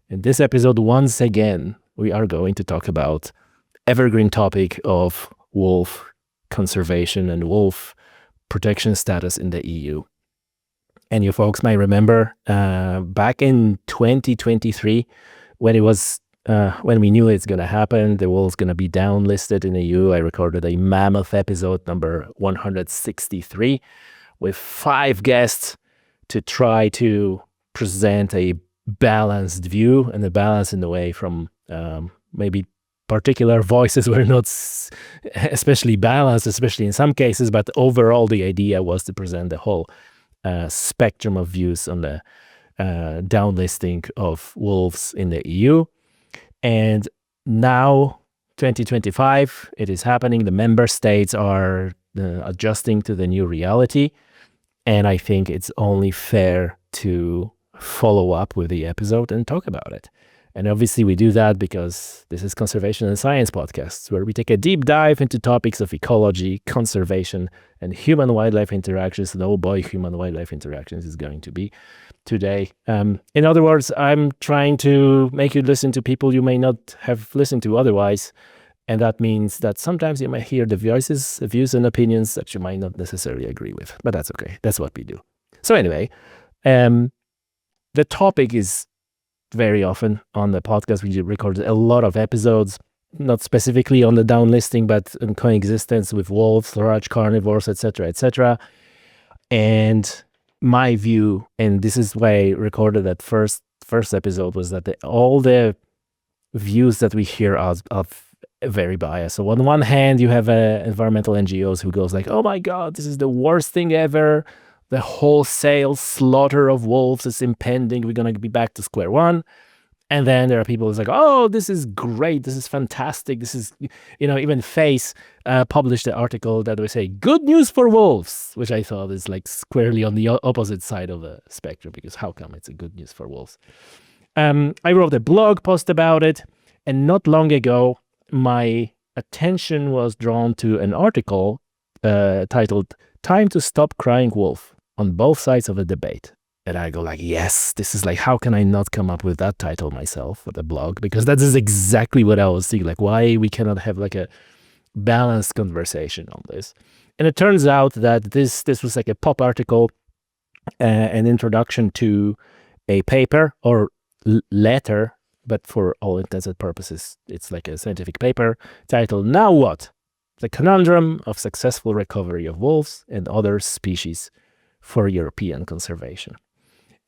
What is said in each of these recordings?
In this episode, once again, we are going to talk about evergreen topic of wolf conservation and wolf protection status in the EU. And you folks might remember back in 2023, when we knew it's going to happen, the wolf's going to be downlisted in the EU. I recorded a mammoth episode number 163 with 5 guests to try to present a balanced view, and a balance in the way from maybe particular voices were not especially balanced, especially in some cases, but overall the idea was to present the whole spectrum of views on the downlisting of wolves in the EU. And now, 2025, it is happening. The member states are adjusting to the new reality. And I think it's only fair to follow up with the episode and talk about it. And obviously we do that because this is Conservation and Science Podcasts, where we take a deep dive into topics of ecology, conservation, and human-wildlife interactions. And oh boy, human-wildlife interactions is going to be today. In other words, I'm trying to make you listen to people you may not have listened to otherwise. And that means that sometimes you might hear the voices, views, and opinions that you might not necessarily agree with. But that's okay. That's what we do. So anyway, the topic is very often on the podcast. We recorded a lot of episodes, not specifically on the downlisting, but on coexistence with wolves, large carnivores, etc., etc. And my view, and this is why I recorded that first episode, was that all the views that we hear are very biased. So on one hand, you have environmental NGOs who goes like, oh my God, this is the worst thing ever. The wholesale slaughter of wolves is impending. We're going to be back to square one. And then there are people who's like, oh, this is great. This is fantastic. This is, even Face published an article that would say, good news for wolves, which I thought is like squarely on the opposite side of the spectrum, because how come it's a good news for wolves? I wrote a blog post about it. And not long ago, my attention was drawn to an article titled, Time to Stop Crying Wolf, on both sides of the debate. And I go like, yes, this is like, how can I not come up with that title myself for the blog? Because that is exactly what I was thinking, like why we cannot have like a balanced conversation on this. And it turns out that this was like a pop article, an introduction to a paper or letter, but for all intents and purposes, it's like a scientific paper titled, Now What? The Conundrum of Successful Recovery of Wolves and Other Species for European Conservation.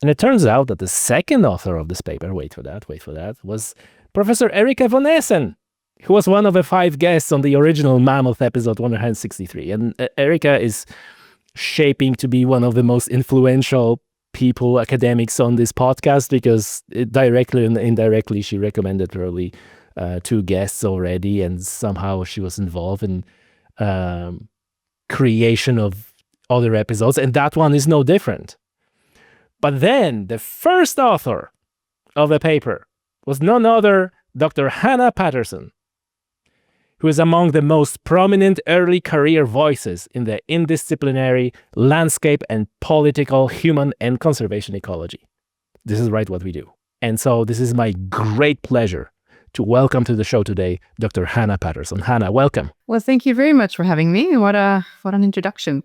And it turns out that the second author of this paper, wait for that, was Professor Erica von Essen, who was one of the 5 guests on the original Mammoth episode 163. And Erica is shaping to be one of the most influential people, academics on this podcast, because directly and indirectly she recommended probably 2 guests already, and somehow she was involved in creation of other episodes, and that one is no different. But then the first author of the paper was none other Dr. Hanna Pettersson, who is among the most prominent early career voices in the interdisciplinary landscape and political human and conservation ecology. This is right what we do. And so this is my great pleasure to welcome to the show today, Dr. Hanna Pettersson. Hanna, welcome. Well, thank you very much for having me. What an introduction.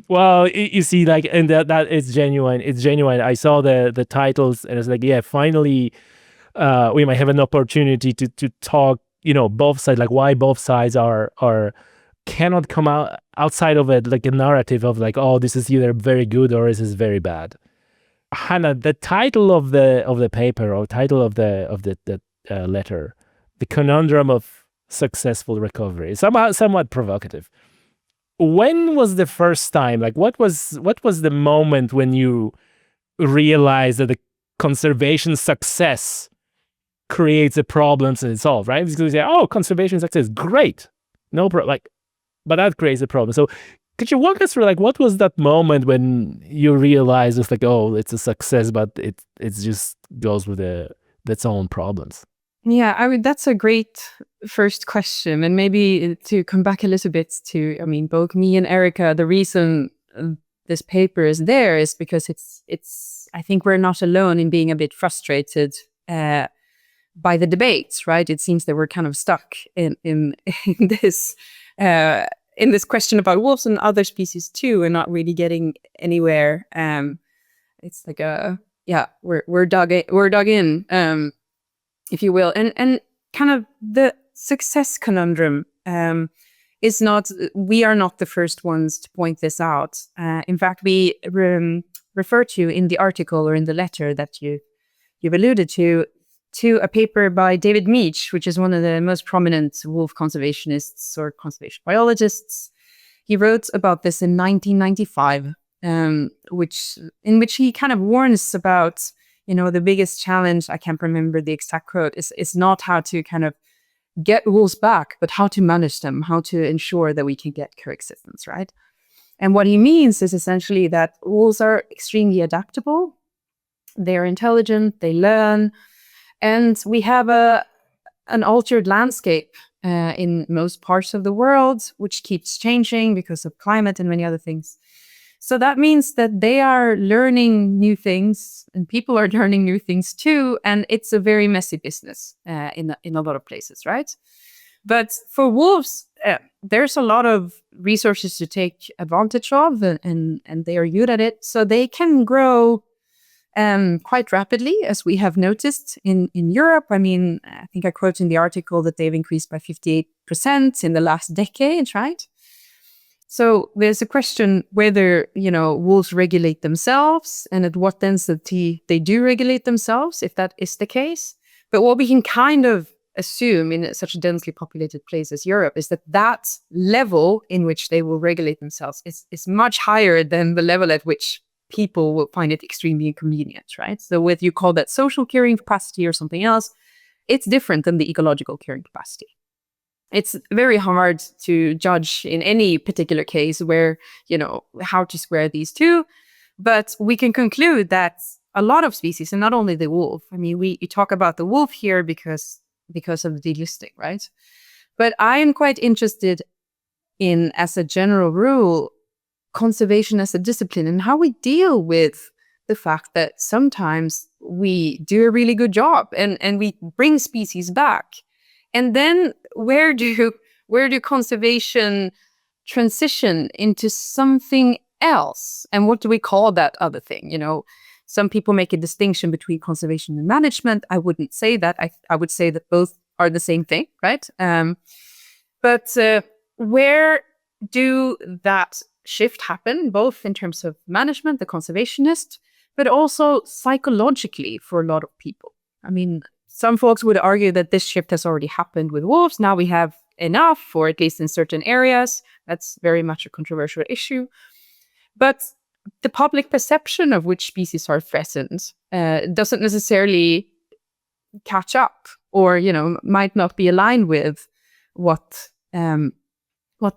Well, you see, like, and that it's genuine. It's genuine. I saw the titles, and it's like, yeah, finally, we might have an opportunity to talk, both sides, like why both sides are cannot come outside of it, like a narrative of like, oh, this is either very good or this is very bad. Hanna, the title of the paper, or title of the letter, The Conundrum of Successful Recovery, is somewhat provocative. When was the first time, like what was the moment when you realized that the conservation success creates the problems and it's solved, right? Because you say, oh, conservation success, great. No problem, like, but that creates a problem. So could you walk us through, like, what was that moment when you realized it's like, oh, it's a success, but it just goes with its own problems? Yeah, that's a great first question. And maybe to come back a little bit to, both me and Erica, the reason this paper is there is because it's I think we're not alone in being a bit frustrated by the debates, right? It seems that we're kind of stuck in this in this question about wolves and other species too, and not really getting anywhere. It's like we're dug in, if you will, and kind of the success conundrum is not. We are not the first ones to point this out. In fact, we refer to in the article or in the letter that you've alluded to a paper by David Meach, which is one of the most prominent wolf conservationists or conservation biologists. He wrote about this in 1995, in which he kind of warns about, the biggest challenge, I can't remember the exact quote, is not how to kind of get wolves back, but how to manage them, how to ensure that we can get coexistence, right? And what he means is essentially that wolves are extremely adaptable. They're intelligent, they learn, and we have an altered landscape in most parts of the world, which keeps changing because of climate and many other things. So that means that they are learning new things, and people are learning new things too. And it's a very messy business in a lot of places, right? But for wolves, there's a lot of resources to take advantage of, and they are good at it. So they can grow quite rapidly, as we have noticed in Europe. I mean, I think I quote in the article that they've increased by 58% in the last decade, right? So there's a question whether, wolves regulate themselves and at what density they do regulate themselves, if that is the case. But what we can kind of assume in such a densely populated place as Europe is that level in which they will regulate themselves is much higher than the level at which people will find it extremely inconvenient, right? So whether you call that social carrying capacity or something else, it's different than the ecological carrying capacity. It's very hard to judge in any particular case where, how to square these two. But we can conclude that a lot of species, and not only the wolf, I mean, we talk about the wolf here because of the delisting, right? But I am quite interested in, as a general rule, conservation as a discipline and how we deal with the fact that sometimes we do a really good job and we bring species back. And then where do conservation transition into something else? And what do we call that other thing? Some people make a distinction between conservation and management. I wouldn't say that. I would say that both are the same thing, right? But where do that shift happen, both in terms of management, the conservationist, but also psychologically for a lot of people? I mean, some folks would argue that this shift has already happened with wolves. Now we have enough, or at least in certain areas. That's very much a controversial issue. But the public perception of which species are threatened doesn't necessarily catch up, or might not be aligned with what the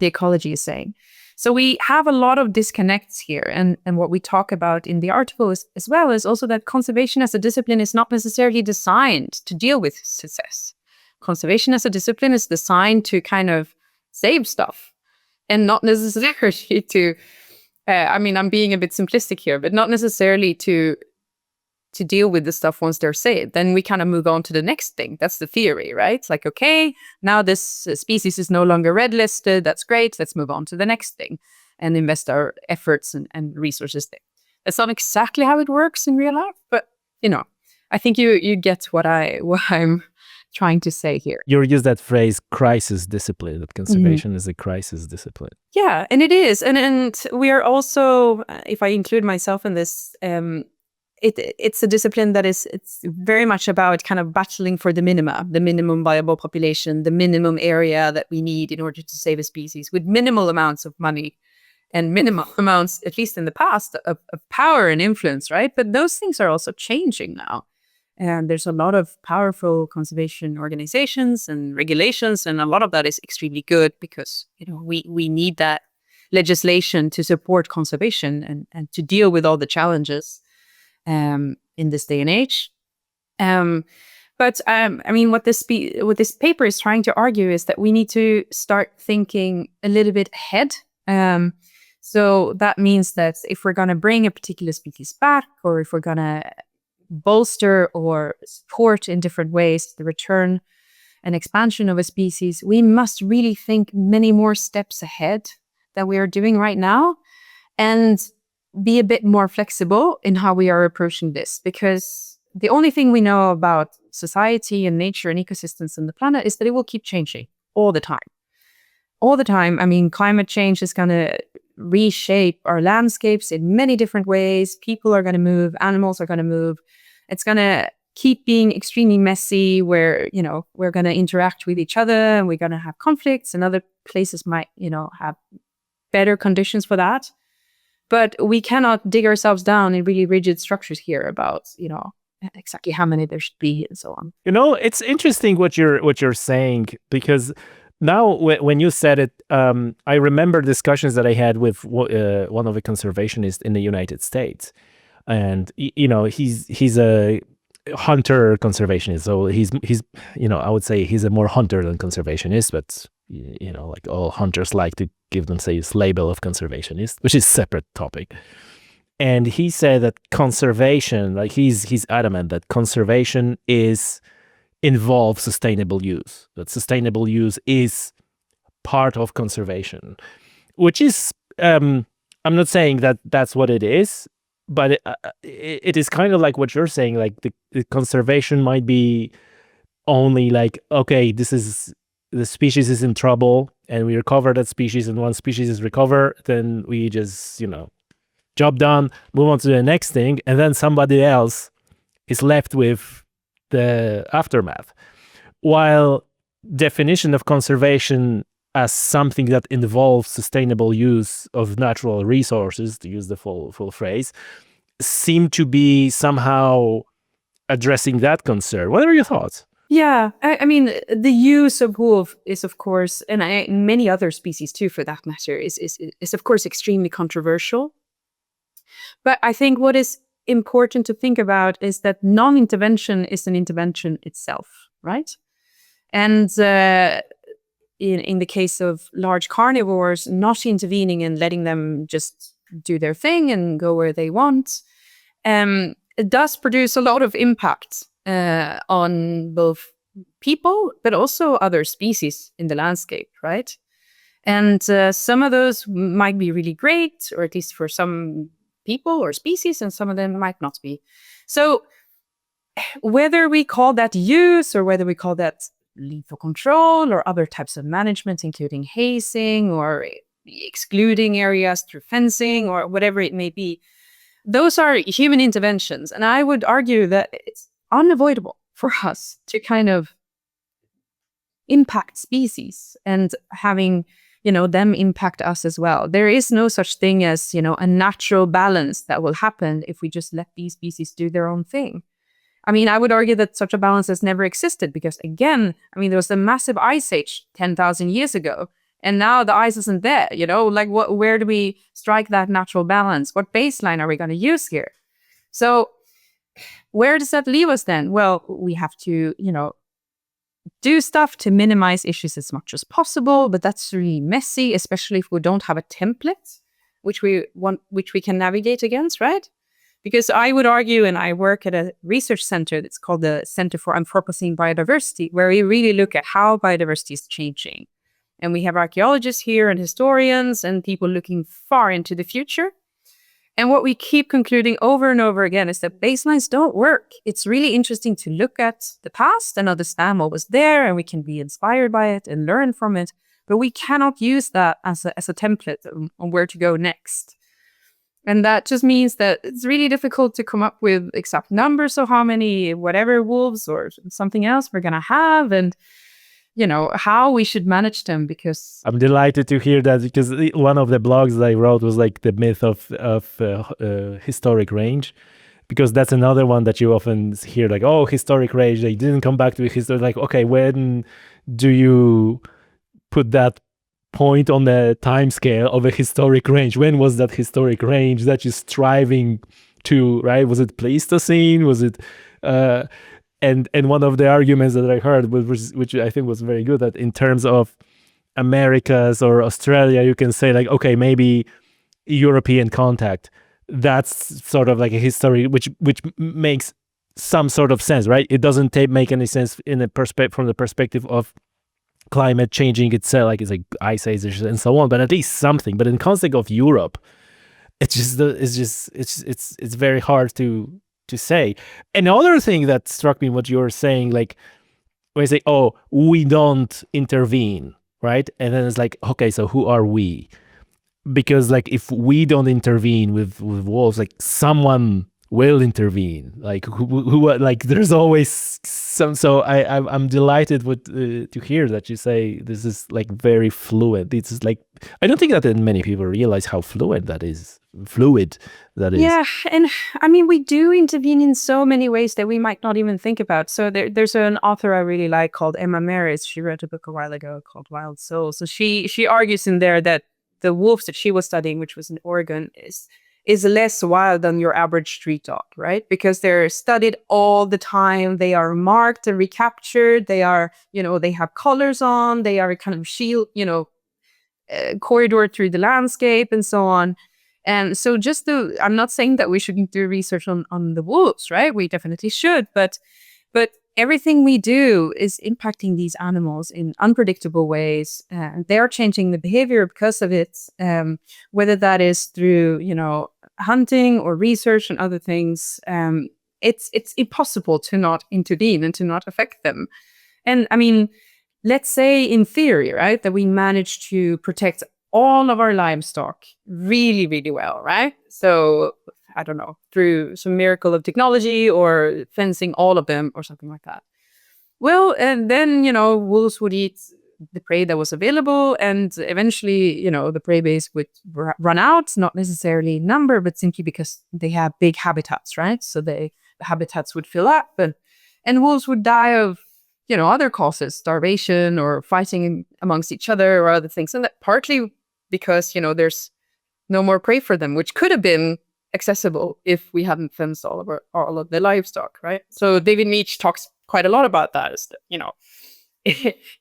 ecology is saying. So we have a lot of disconnects here. And what we talk about in the article as well is also that conservation as a discipline is not necessarily designed to deal with success. Conservation as a discipline is designed to kind of save stuff, and not necessarily to, I'm being a bit simplistic here, but not necessarily to deal with the stuff once they're saved. Then we kind of move on to the next thing. That's the theory, right? It's like, okay, now this species is no longer red listed. That's great. Let's move on to the next thing and invest our efforts and resources there. That's not exactly how it works in real life, but I think you get what I'm trying to say here. You use that phrase crisis discipline, that conservation is a crisis discipline. Yeah, and it is. And we are also, if I include myself in this, it's a discipline that it's very much about kind of battling for the minimum viable population, the minimum area that we need in order to save a species, with minimal amounts of money and minimal amounts, at least in the past, of power and influence, right? But those things are also changing now. And there's a lot of powerful conservation organizations and regulations, and a lot of that is extremely good because we need that legislation to support conservation and to deal with all the challenges in this day and age. But what this paper is trying to argue is that we need to start thinking a little bit ahead. So that means that if we're going to bring a particular species back, or if we're going to bolster or support in different ways the return and expansion of a species, we must really think many more steps ahead than we are doing right now, and be a bit more flexible in how we are approaching this. Because the only thing we know about society and nature and ecosystems on the planet is that it will keep changing all the time. All the time. I mean, climate change is going to reshape our landscapes in many different ways. People are going to move, animals are going to move. It's going to keep being extremely messy, where, you know, we're going to interact with each other and we're going to have conflicts, and other places might, you know, have better conditions for that. But we cannot dig ourselves down in really rigid structures here about, you know, exactly how many there should be and so on. You know, it's interesting what you're saying, because now when you said it, I remember discussions that I had with one of the conservationists in the United States, and you know, he's a hunter conservationist, so he's you know, I would say he's a more hunter than conservationist, but you know, like all hunters like to give themselves label of conservationist, which is a separate topic. And he said that conservation, like he's adamant that conservation involves sustainable use, that sustainable use is part of conservation, which is, I'm not saying that that's what it is, but it is kind of like what you're saying, like the conservation might be only like, okay, the species is in trouble and we recover that species, and once species is recovered, then we just, you know, job done, move on to the next thing, and then somebody else is left with the aftermath. While definition of conservation as something that involves sustainable use of natural resources, to use the full phrase, seem to be somehow addressing that concern. What are your thoughts? Yeah, I mean, the use of wolf is, of course, and many other species too, for that matter, is of course extremely controversial. But I think what is important to think about is that non-intervention is an intervention itself, right? And in the case of large carnivores, not intervening and letting them just do their thing and go where they want, it does produce a lot of impact on both people, but also other species in the landscape, right? And some of those might be really great, or at least for some people or species, and some of them might not be. So whether we call that use, or whether we call that lethal control, or other types of management, including hazing or excluding areas through fencing, or whatever it may be, those are human interventions. And I would argue that it's unavoidable for us to kind of impact species and having, you know, them impact us as well. There is no such thing as, you know, a natural balance that will happen if we just let these species do their own thing. I mean, I would argue that such a balance has never existed, because again, I mean, there was a massive ice age 10,000 years ago, and now the ice isn't there, you know, like where do we strike that natural balance? What baseline are we going to use here? So where does that leave us then? Well, we have to, you know, do stuff to minimize issues as much as possible, but that's really messy, especially if we don't have a template which we can navigate against, right? Because I would argue, and I work at a research center that's called the Center for Anthropocene Biodiversity, where we really look at how biodiversity is changing. And we have archaeologists here and historians and people looking far into the future. And what we keep concluding over and over again is that baselines don't work. It's really interesting to look at the past and understand what was there, and we can be inspired by it and learn from it. But we cannot use that as a template on where to go next. And that just means that it's really difficult to come up with exact numbers of how many whatever wolves or something else we're going to have, and, you know, how we should manage them. Because I'm delighted to hear that, because one of the blogs that I wrote was like the myth of historic range, because that's another one that you often hear, like, oh, historic range, they didn't come back to history. Like, okay, when do you put that point on the time scale of a historic range? When was that historic range that you're striving to, right? Was it Pleistocene? Was it and one of the arguments that I heard, which I think was very good, that in terms of Americas or Australia, you can say like, okay, maybe European contact, that's sort of like a history which makes some sort of sense, right? It doesn't make any sense in a from the perspective of climate changing itself, like it's like ice ages and so on, but at least something. But in the context of Europe, it's very hard to say. Another thing that struck me, what you were saying, like when you say, oh, we don't intervene, right? And then it's like, okay, so who are we? Because like if we don't intervene with wolves, like someone will intervene. Like who like there's always some. So I'm delighted with to hear that you say this is like very fluid. It's just like, I don't think that many people realize how fluid that is. Yeah, and I mean, we do intervene in so many ways that we might not even think about. So there's an author I really like called Emma Maris. She wrote a book a while ago called Wild Soul. So she argues in there that the wolves that she was studying, which was in Oregon, is less wild than your average street dog, right? Because they're studied all the time. They are marked and recaptured. They are, they have collars on. They are kind of shield, corridor through the landscape and so on. And so I'm not saying that we shouldn't do research on the wolves, right? We definitely should, but everything we do is impacting these animals in unpredictable ways. They are changing the behavior because of it, whether that is through, hunting or research and other things. It's impossible to not intervene and to not affect them. And I mean, let's say in theory, right, that we manage to protect all of our livestock really, really well, right? So I don't know, through some miracle of technology or fencing all of them or something like that. Well, and then, wolves would eat the prey that was available, and eventually, the prey base would run out, not necessarily in number, but simply because they have big habitats, right? So the habitats would fill up, and wolves would die of, other causes, starvation or fighting amongst each other or other things. And that partly because, there's no more prey for them, which could have been accessible if we hadn't fenced all of the livestock, right? So David Leach talks quite a lot about that, is that,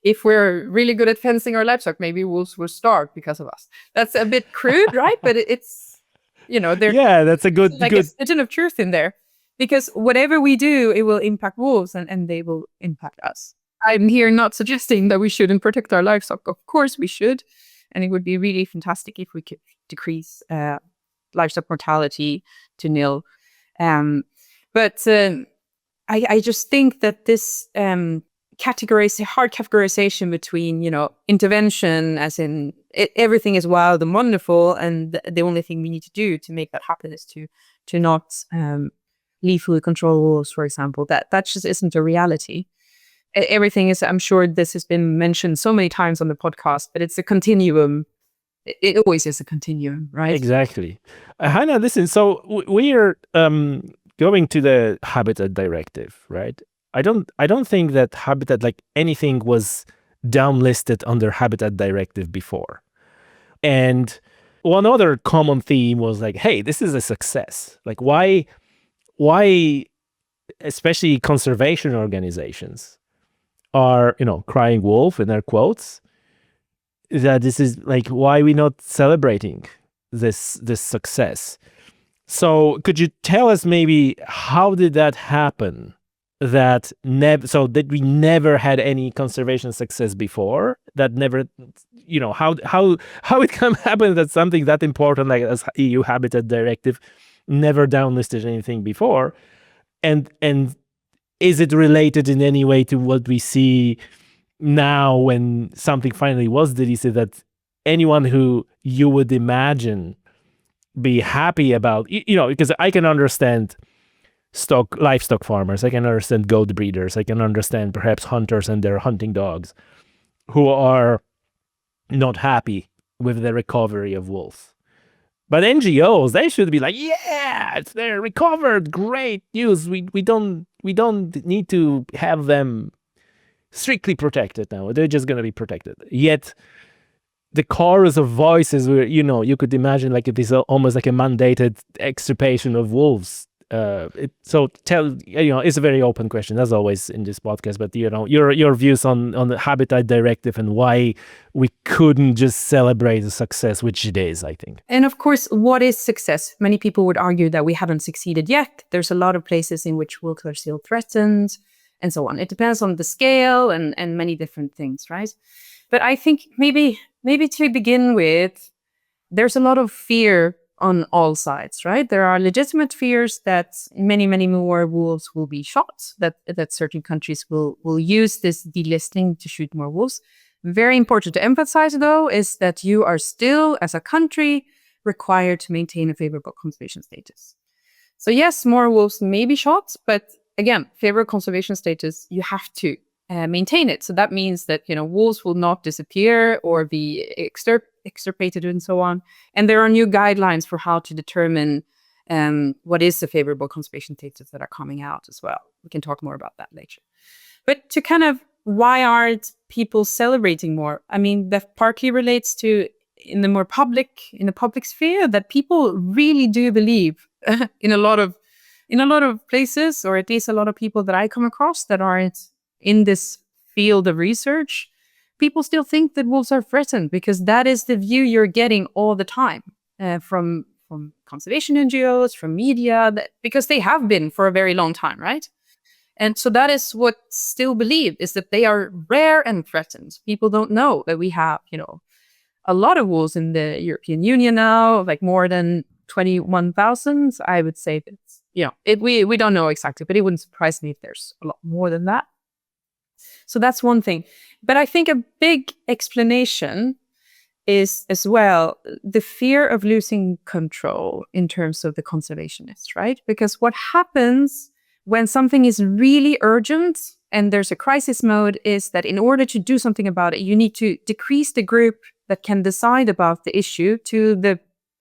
if we're really good at fencing our livestock, maybe wolves will starve because of us. That's a bit crude, right? But it's, that's a good a certain of truth in there, because whatever we do, it will impact wolves and they will impact us. I'm here not suggesting that we shouldn't protect our livestock. Of course we should. And it would be really fantastic if we could decrease livestock mortality to nil. But I just think that this hard categorization between, intervention, as in everything is wild and wonderful, and the only thing we need to do to make that happen is to not lethally control wolves, for example. That just isn't a reality. Everything is, I'm sure this has been mentioned so many times on the podcast, but it's a continuum. It always is a continuum, right? Exactly. Hanna, listen, so we are going to the Habitat Directive, right? I don't think that Habitat, like anything, was downlisted under Habitat Directive before. And one other common theme was like, hey, this is a success. Like why especially conservation organizations are, crying wolf in their quotes, that this is like, why are we not celebrating this success? So could you tell us maybe how did that happen? That we never had any conservation success before. That never, how it can happen that something that important like as EU Habitat Directive never downlisted anything before, and is it related in any way to what we see now when something finally was delisted, that anyone who you would imagine be happy about, because I can understand livestock farmers, I can understand goat breeders, I can understand perhaps hunters and their hunting dogs who are not happy with the recovery of wolves. But NGOs, they should be like, yeah, they're recovered, great news. We don't need to have them strictly protected now. They're just going to be protected. Yet the chorus of voices where, you could imagine like it is almost like a mandated extirpation of wolves It's a very open question as always in this podcast, but your views on the habitat directive and why we couldn't just celebrate the success, which it is, I think. And of course, what is success? Many people would argue that we haven't succeeded yet. There's a lot of places in which wolves are still threatened and so on. It depends on the scale and many different things, right? But I think maybe to begin with, there's a lot of fear on all sides, right? There are legitimate fears that many, many more wolves will be shot, that certain countries will use this delisting to shoot more wolves. Very important to emphasize, though, is that you are still, as a country, required to maintain a favorable conservation status. So yes, more wolves may be shot, but again, favorable conservation status, you have to maintain it. So that means that, wolves will not disappear or be extirpated and so on. And there are new guidelines for how to determine what is the favorable conservation status that are coming out as well. We can talk more about that later. But to kind of, why aren't people celebrating more? I mean, that partly relates to in the public sphere, that people really do believe in a lot of places, or at least a lot of people that I come across that aren't in this field of research, people still think that wolves are threatened because that is the view you're getting all the time from conservation NGOs, from media, because they have been for a very long time, right? And so that is what's still believed, is that they are rare and threatened. People don't know that we have, a lot of wolves in the European Union now, like more than 21,000. I would say that, we don't know exactly, but it wouldn't surprise me if there's a lot more than that. So that's one thing. But I think a big explanation is as well the fear of losing control in terms of the conservationists, right? Because what happens when something is really urgent and there's a crisis mode is that in order to do something about it, you need to decrease the group that can decide about the issue to the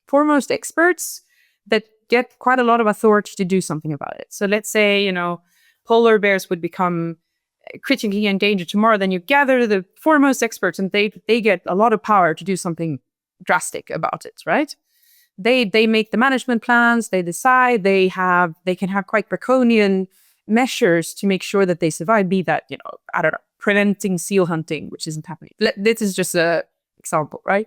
foremost experts that get quite a lot of authority to do something about it. So let's say, polar bears would become critically endangered tomorrow, then you gather the foremost experts and they get a lot of power to do something drastic about it, right? They make the management plans, they decide, they can have quite draconian measures to make sure that they survive, be that, I don't know, preventing seal hunting, which isn't happening. This is just an example, right?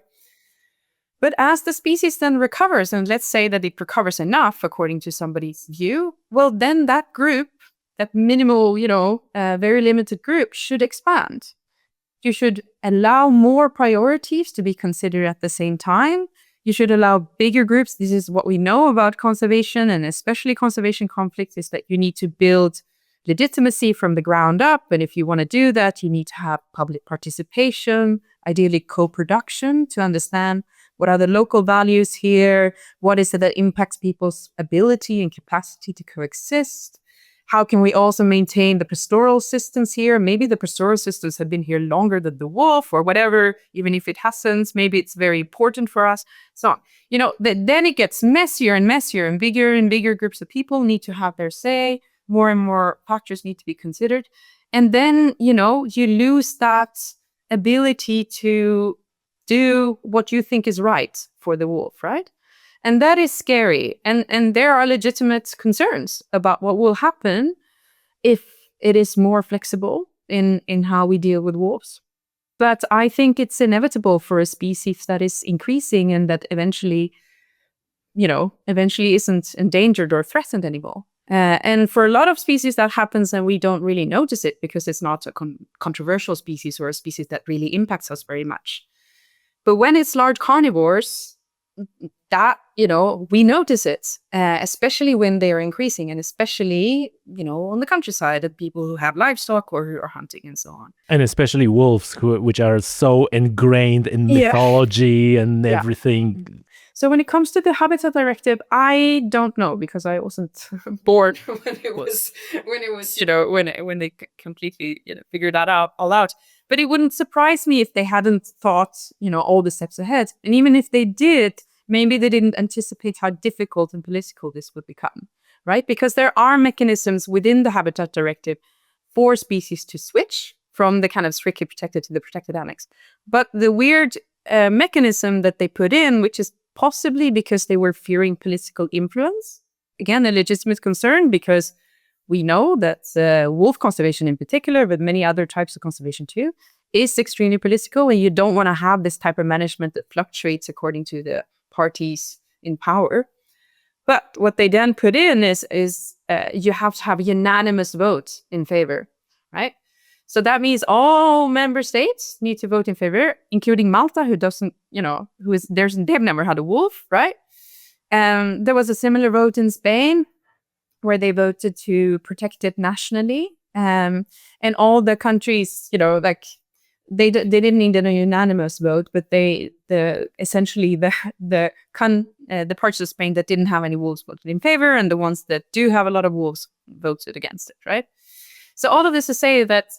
But as the species then recovers, and let's say that it recovers enough according to somebody's view, well, then that group, that minimal, very limited group should expand. You should allow more priorities to be considered at the same time. You should allow bigger groups. This is what we know about conservation, and especially conservation conflicts, is that you need to build legitimacy from the ground up. And if you want to do that, you need to have public participation, ideally co-production, to understand what are the local values here, what is it that impacts people's ability and capacity to coexist. How can we also maintain the pastoral systems here? Maybe the pastoral systems have been here longer than the wolf or whatever, even if it hasn't. Maybe it's very important for us. So, then it gets messier and messier, and bigger groups of people need to have their say. More and more factors need to be considered. And then, you lose that ability to do what you think is right for the wolf, right? And that is scary. And there are legitimate concerns about what will happen if it is more flexible in how we deal with wolves. But I think it's inevitable for a species that is increasing and that eventually isn't endangered or threatened anymore. And for a lot of species that happens and we don't really notice it because it's not a controversial species or a species that really impacts us very much. But when it's large carnivores, that, we notice it, especially when they are increasing, and especially, on the countryside, of people who have livestock or who are hunting and so on. And especially wolves, which are so ingrained in mythology and everything. So when it comes to the Habitat Directive, I don't know, because I wasn't born when they completely figured that out all out. But it wouldn't surprise me if they hadn't thought, all the steps ahead. And even if they did, maybe they didn't anticipate how difficult and political this would become, right? Because there are mechanisms within the Habitat Directive for species to switch from the kind of strictly protected to the protected annex. But the weird mechanism that they put in, which is possibly because they were fearing political influence, again, a legitimate concern, because we know that wolf conservation in particular, but many other types of conservation too, is extremely political, and you don't want to have this type of management that fluctuates according to the parties in power. But what they then put in is you have to have a unanimous vote in favor, right? So that means all member states need to vote in favor, including Malta, who doesn't, they've never had a wolf, right? There was a similar vote in Spain where they voted to protect it nationally. And all the countries, they didn't need a unanimous vote, but essentially the parts of Spain that didn't have any wolves voted in favor, and the ones that do have a lot of wolves voted against it, right? So all of this to say that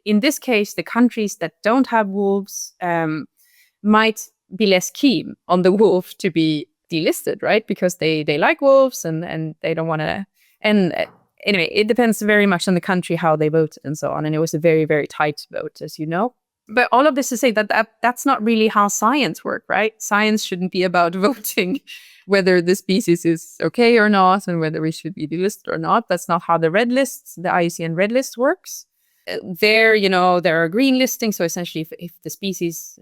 in this case, the countries that don't have wolves might be less keen on the wolf to be delisted, right? Because they like wolves and they don't want to. And anyway, it depends very much on the country how they voted and so on. And it was a very, very tight vote, as you know. But all of this to say that that's not really how science works, right? Science shouldn't be about voting whether the species is okay or not and whether we should be delisted or not. That's not how the IUCN red list works. There are green listings. So essentially, if the species,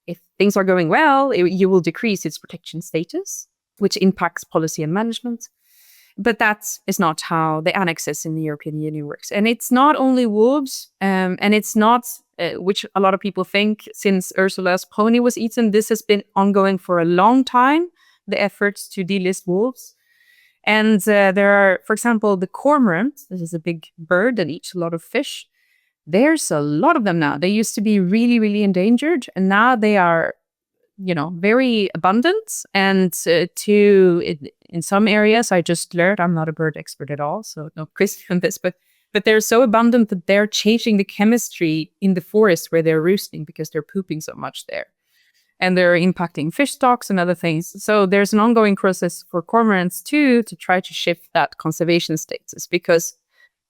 if things are going well, you will decrease its protection status, which impacts policy and management. But that is not how the annexes in the European Union works. And it's not only wolves, and it's not, which a lot of people think, since Ursula's pony was eaten, this has been ongoing for a long time, the efforts to delist wolves. And there are, for example, the cormorant. This is a big bird that eats a lot of fish. There's a lot of them now. They used to be really, really endangered, and now they are, very abundant. And in some areas, I just learned, I'm not a bird expert at all, so no quiz on this, but they're so abundant that they're changing the chemistry in the forest where they're roosting because they're pooping so much there. And they're impacting fish stocks and other things. So there's an ongoing process for cormorants too, to try to shift that conservation status, because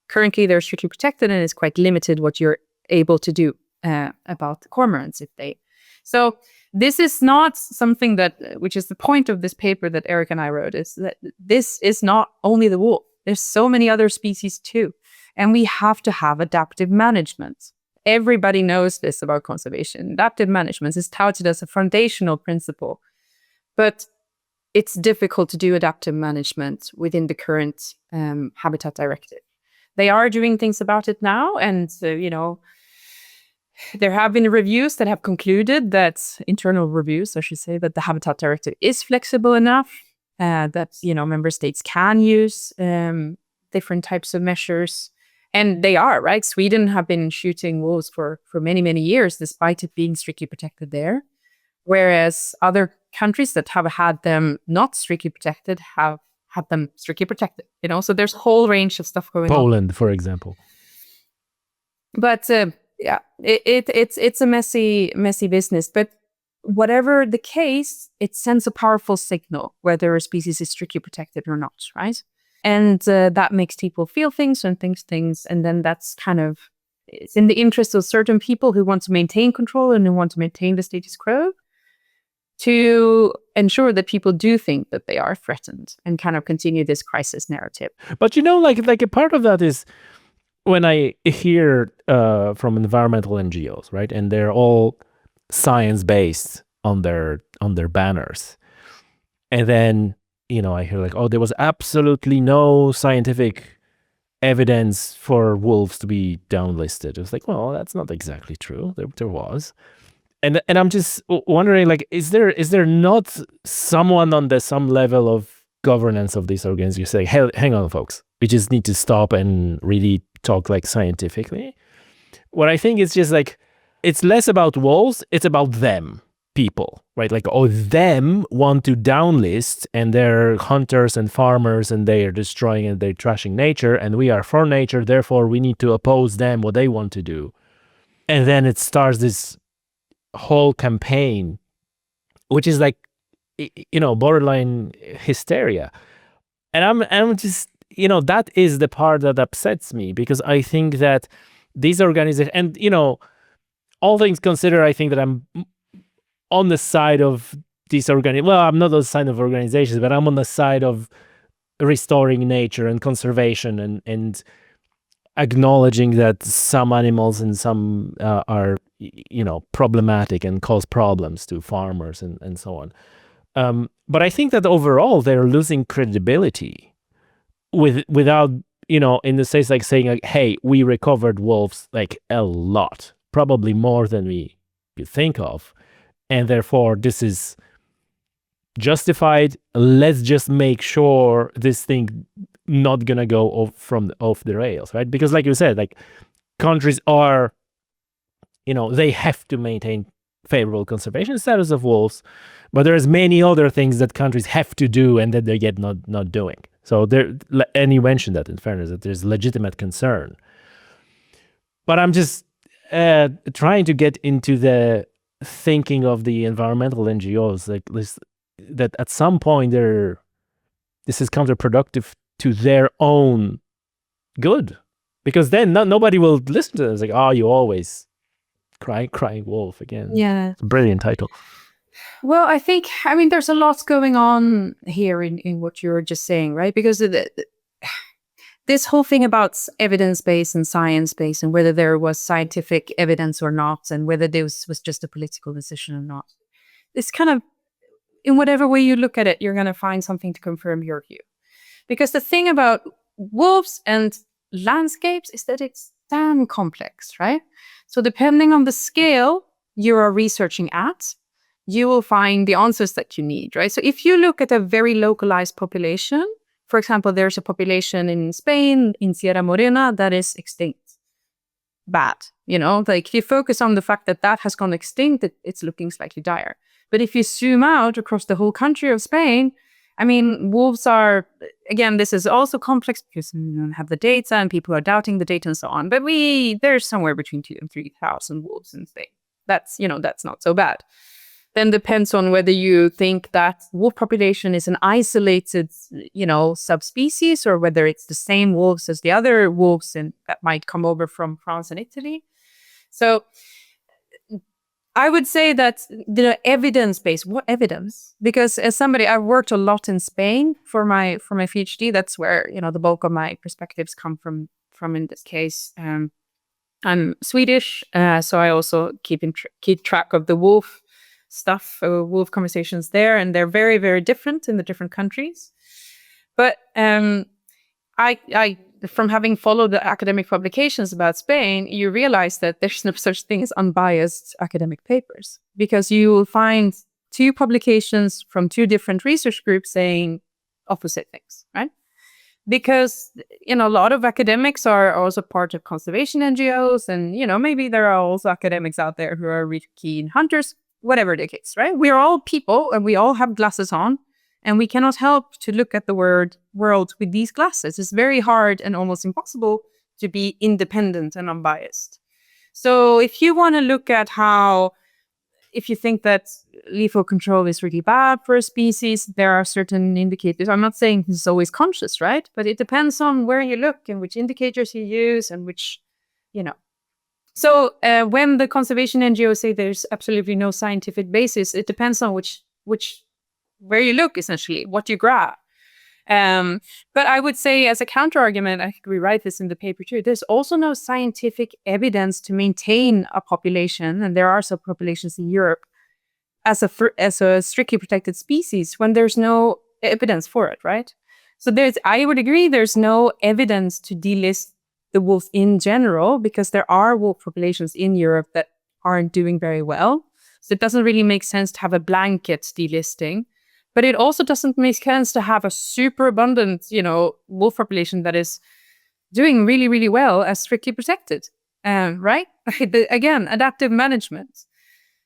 currently they're strictly protected and it's quite limited what you're able to do about the cormorants So this is not something which is the point of this paper that Eric and I wrote, is that this is not only the wolf. There's so many other species too. And we have to have adaptive management. Everybody knows this about conservation. Adaptive management is touted as a foundational principle, but it's difficult to do adaptive management within the current Habitat Directive. They are doing things about it now, and there have been reviews that have concluded that, internal reviews, I should say, that the Habitat Directive is flexible enough, that member states can use different types of measures. And they are, right? Sweden have been shooting wolves for many, many years, despite it being strictly protected there. Whereas other countries that have had them not strictly protected have had them strictly protected. So there's a whole range of stuff going on. Poland, for example. But it's a messy business. But whatever the case, it sends a powerful signal whether a species is strictly protected or not, right? And that makes people feel things and think things. And then that's it's in the interest of certain people who want to maintain control and who want to maintain the status quo, to ensure that people do think that they are threatened and continue this crisis narrative. But like a part of that is when I hear from environmental NGOs, right? And they're all science-based on their banners. And then I hear like, oh, there was absolutely no scientific evidence for wolves to be downlisted. It was like, well, that's not exactly true. There was. And I'm just wondering, like, is there not someone on some level of governance of these organizations saying, hey, hang on, folks, we just need to stop and really talk like scientifically? What I think is just like, it's less about wolves, it's about them. People, right? Like, oh, them want to downlist, and they're hunters and farmers, and they are destroying and they're trashing nature, and we are for nature, therefore we need to oppose them, what they want to do. And then it starts this whole campaign, which is like, borderline hysteria. And I'm just, that is the part that upsets me, because I think that these organizations, and, all things considered, I think that I'm on the side of these I'm not on the side of organizations, but I'm on the side of restoring nature and conservation and acknowledging that some animals and some are problematic and cause problems to farmers and so on. But I think that overall they're losing credibility without, in the sense like saying like, hey, we recovered wolves like a lot, probably more than we could think of, and therefore this is justified. Let's just make sure this thing not gonna go off the rails, right? Because like you said, like countries are, they have to maintain favorable conservation status of wolves, but there's many other things that countries have to do and that they get not doing. So there, and you mentioned that in fairness, that there's legitimate concern. But I'm just trying to get into the thinking of the environmental NGOs, like that at some point this is counterproductive to their own good, because then nobody will listen to it. It's like, oh, you always crying wolf again. Yeah, it's a brilliant title. Well, I mean, there's a lot going on here in what you were just saying, right? Because this whole thing about evidence-based and science-based, and whether there was scientific evidence or not, and whether this was just a political decision or not, it's kind of, in whatever way you look at it, you're going to find something to confirm your view. Because the thing about wolves and landscapes is that it's damn complex, right? So depending on the scale you are researching at, you will find the answers that you need, right? So if you look at a very localized population, for example, there's a population in Spain, in Sierra Morena, that is extinct. Bad, like if you focus on the fact that that has gone extinct, it's looking slightly dire. But if you zoom out across the whole country of Spain, I mean, wolves are, again, this is also complex because we don't have the data and people are doubting the data and so on. But there's somewhere between 2,000 and 3,000 wolves in Spain. That's not so bad. Then depends on whether you think that wolf population is an isolated, subspecies, or whether it's the same wolves as the other wolves that might come over from France and Italy. So I would say that the evidence-based, what evidence? Because as somebody, I've worked a lot in Spain for my PhD. That's where, the bulk of my perspectives come from in this case. I'm Swedish, so I also keep track of the wolf stuff, wolf conversations there, and they're very, very different in the different countries. But I from having followed the academic publications about Spain, you realize that there's no such thing as unbiased academic papers, because you will find two publications from two different research groups saying opposite things, right? Because, a lot of academics are also part of conservation NGOs, and, maybe there are also academics out there who are really keen hunters, whatever the case, right? We're all people and we all have glasses on, and we cannot help to look at the world with these glasses. It's very hard and almost impossible to be independent and unbiased. So if you want to look at if you think that lethal control is really bad for a species, there are certain indicators. I'm not saying this is always conscious, right? But it depends on where you look and which indicators you use and which, So when the conservation NGOs say there's absolutely no scientific basis, it depends on where you look, essentially, what you grab. But I would say, as a counter argument, I think we write this in the paper too, there's also no scientific evidence to maintain a population, and there are some populations in Europe, as a strictly protected species when there's no evidence for it, right? So I would agree, there's no evidence to delist the wolf in general, because there are wolf populations in Europe that aren't doing very well. So it doesn't really make sense to have a blanket delisting. But it also doesn't make sense to have a super abundant, wolf population that is doing really, really well as strictly protected, right? Again, adaptive management.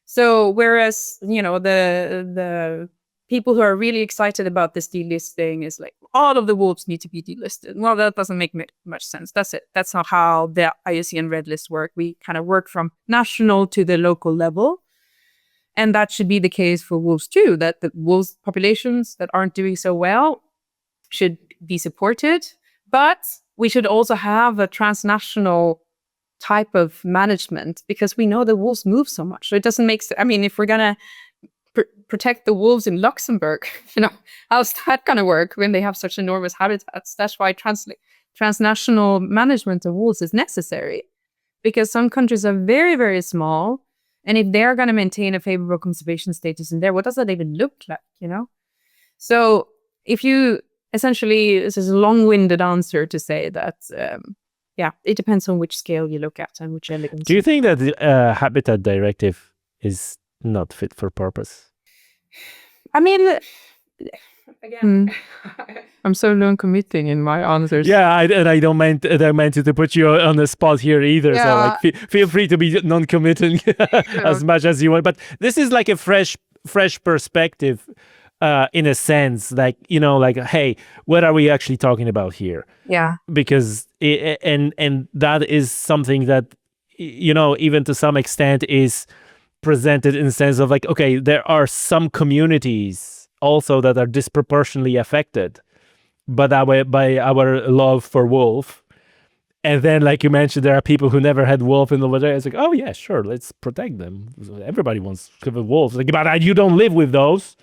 So whereas, the people who are really excited about this delisting is like, all of the wolves need to be delisted. Well, that doesn't make much sense. That's it. That's not how the IUCN Red List work. We kind of work from national to the local level. And that should be the case for wolves too, that the wolves populations that aren't doing so well should be supported. But we should also have a transnational type of management, because we know the wolves move so much. So it doesn't make sense. I mean, if we're going to protect the wolves in Luxembourg. How's that going to work when they have such enormous habitats? That's why transnational management of wolves is necessary, because some countries are very, very small. And if they're going to maintain a favorable conservation status in there, what does that even look like, So if you essentially, this is a long-winded answer to say that, it depends on which scale you look at and which elegance. Do you think that the Habitat Directive is not fit for purpose? I mean, again, I'm so non-committing in my answers. Yeah, I don't meant to put you on the spot here either. Yeah. So feel free to be non-committing as much as you want. But this is like a fresh perspective, in a sense. Like, hey, what are we actually talking about here? Yeah. Because and that is something that even to some extent is presented in the sense of like, okay, there are some communities also that are disproportionately affected by our love for wolf. And then, like you mentioned, there are people who never had wolf in the area. It's like, oh yeah, sure, let's protect them. Everybody wants to have wolves. Like, but you don't live with those,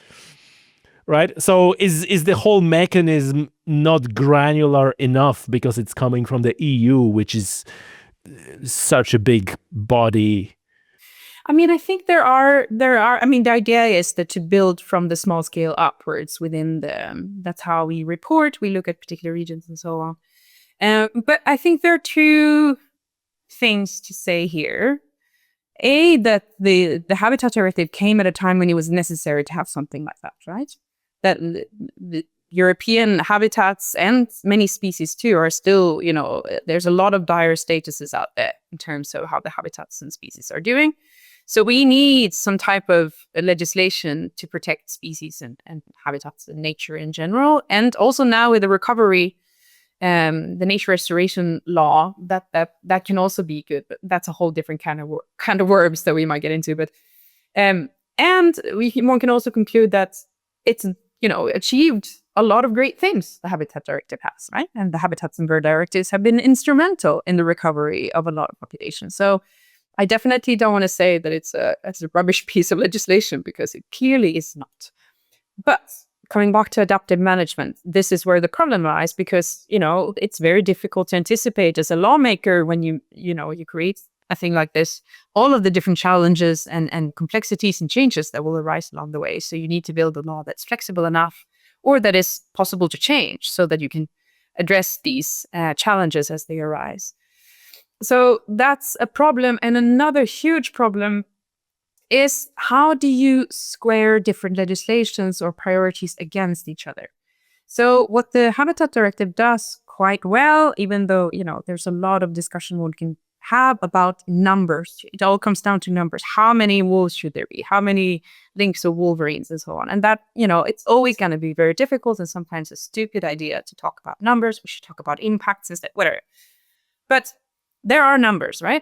right? So is the whole mechanism not granular enough because it's coming from the EU, which is such a big body? I mean, I think there are, I mean, the idea is that to build from the small scale upwards within that's how we report. We look at particular regions and so on. But I think there are two things to say here. That the Habitat Directive came at a time when it was necessary to have something like that, right? That the European habitats and many species too are still, there's a lot of dire statuses out there in terms of how the habitats and species are doing. So we need some type of legislation to protect species and habitats and nature in general. And also now with the recovery, the nature restoration law, that can also be good. But that's a whole different kind of worms that we might get into. But and one can also conclude that it's achieved a lot of great things. The Habitat Directive has, right? And the Habitats and Bird Directives have been instrumental in the recovery of a lot of populations. So I definitely don't want to say that it's a rubbish piece of legislation, because it clearly is not. But coming back to adaptive management, this is where the problem lies, because, it's very difficult to anticipate as a lawmaker when you create a thing like this, all of the different challenges and complexities and changes that will arise along the way. So you need to build a law that's flexible enough, or that is possible to change, so that you can address these challenges as they arise. So that's a problem. And another huge problem is, how do you square different legislations or priorities against each other? So what the Habitat Directive does quite well, even though, there's a lot of discussion one can have about numbers. It all comes down to numbers. How many wolves should there be? How many links of wolverines and so on? And that, it's always going to be very difficult and sometimes a stupid idea to talk about numbers. We should talk about impacts instead, whatever. But there are numbers, right?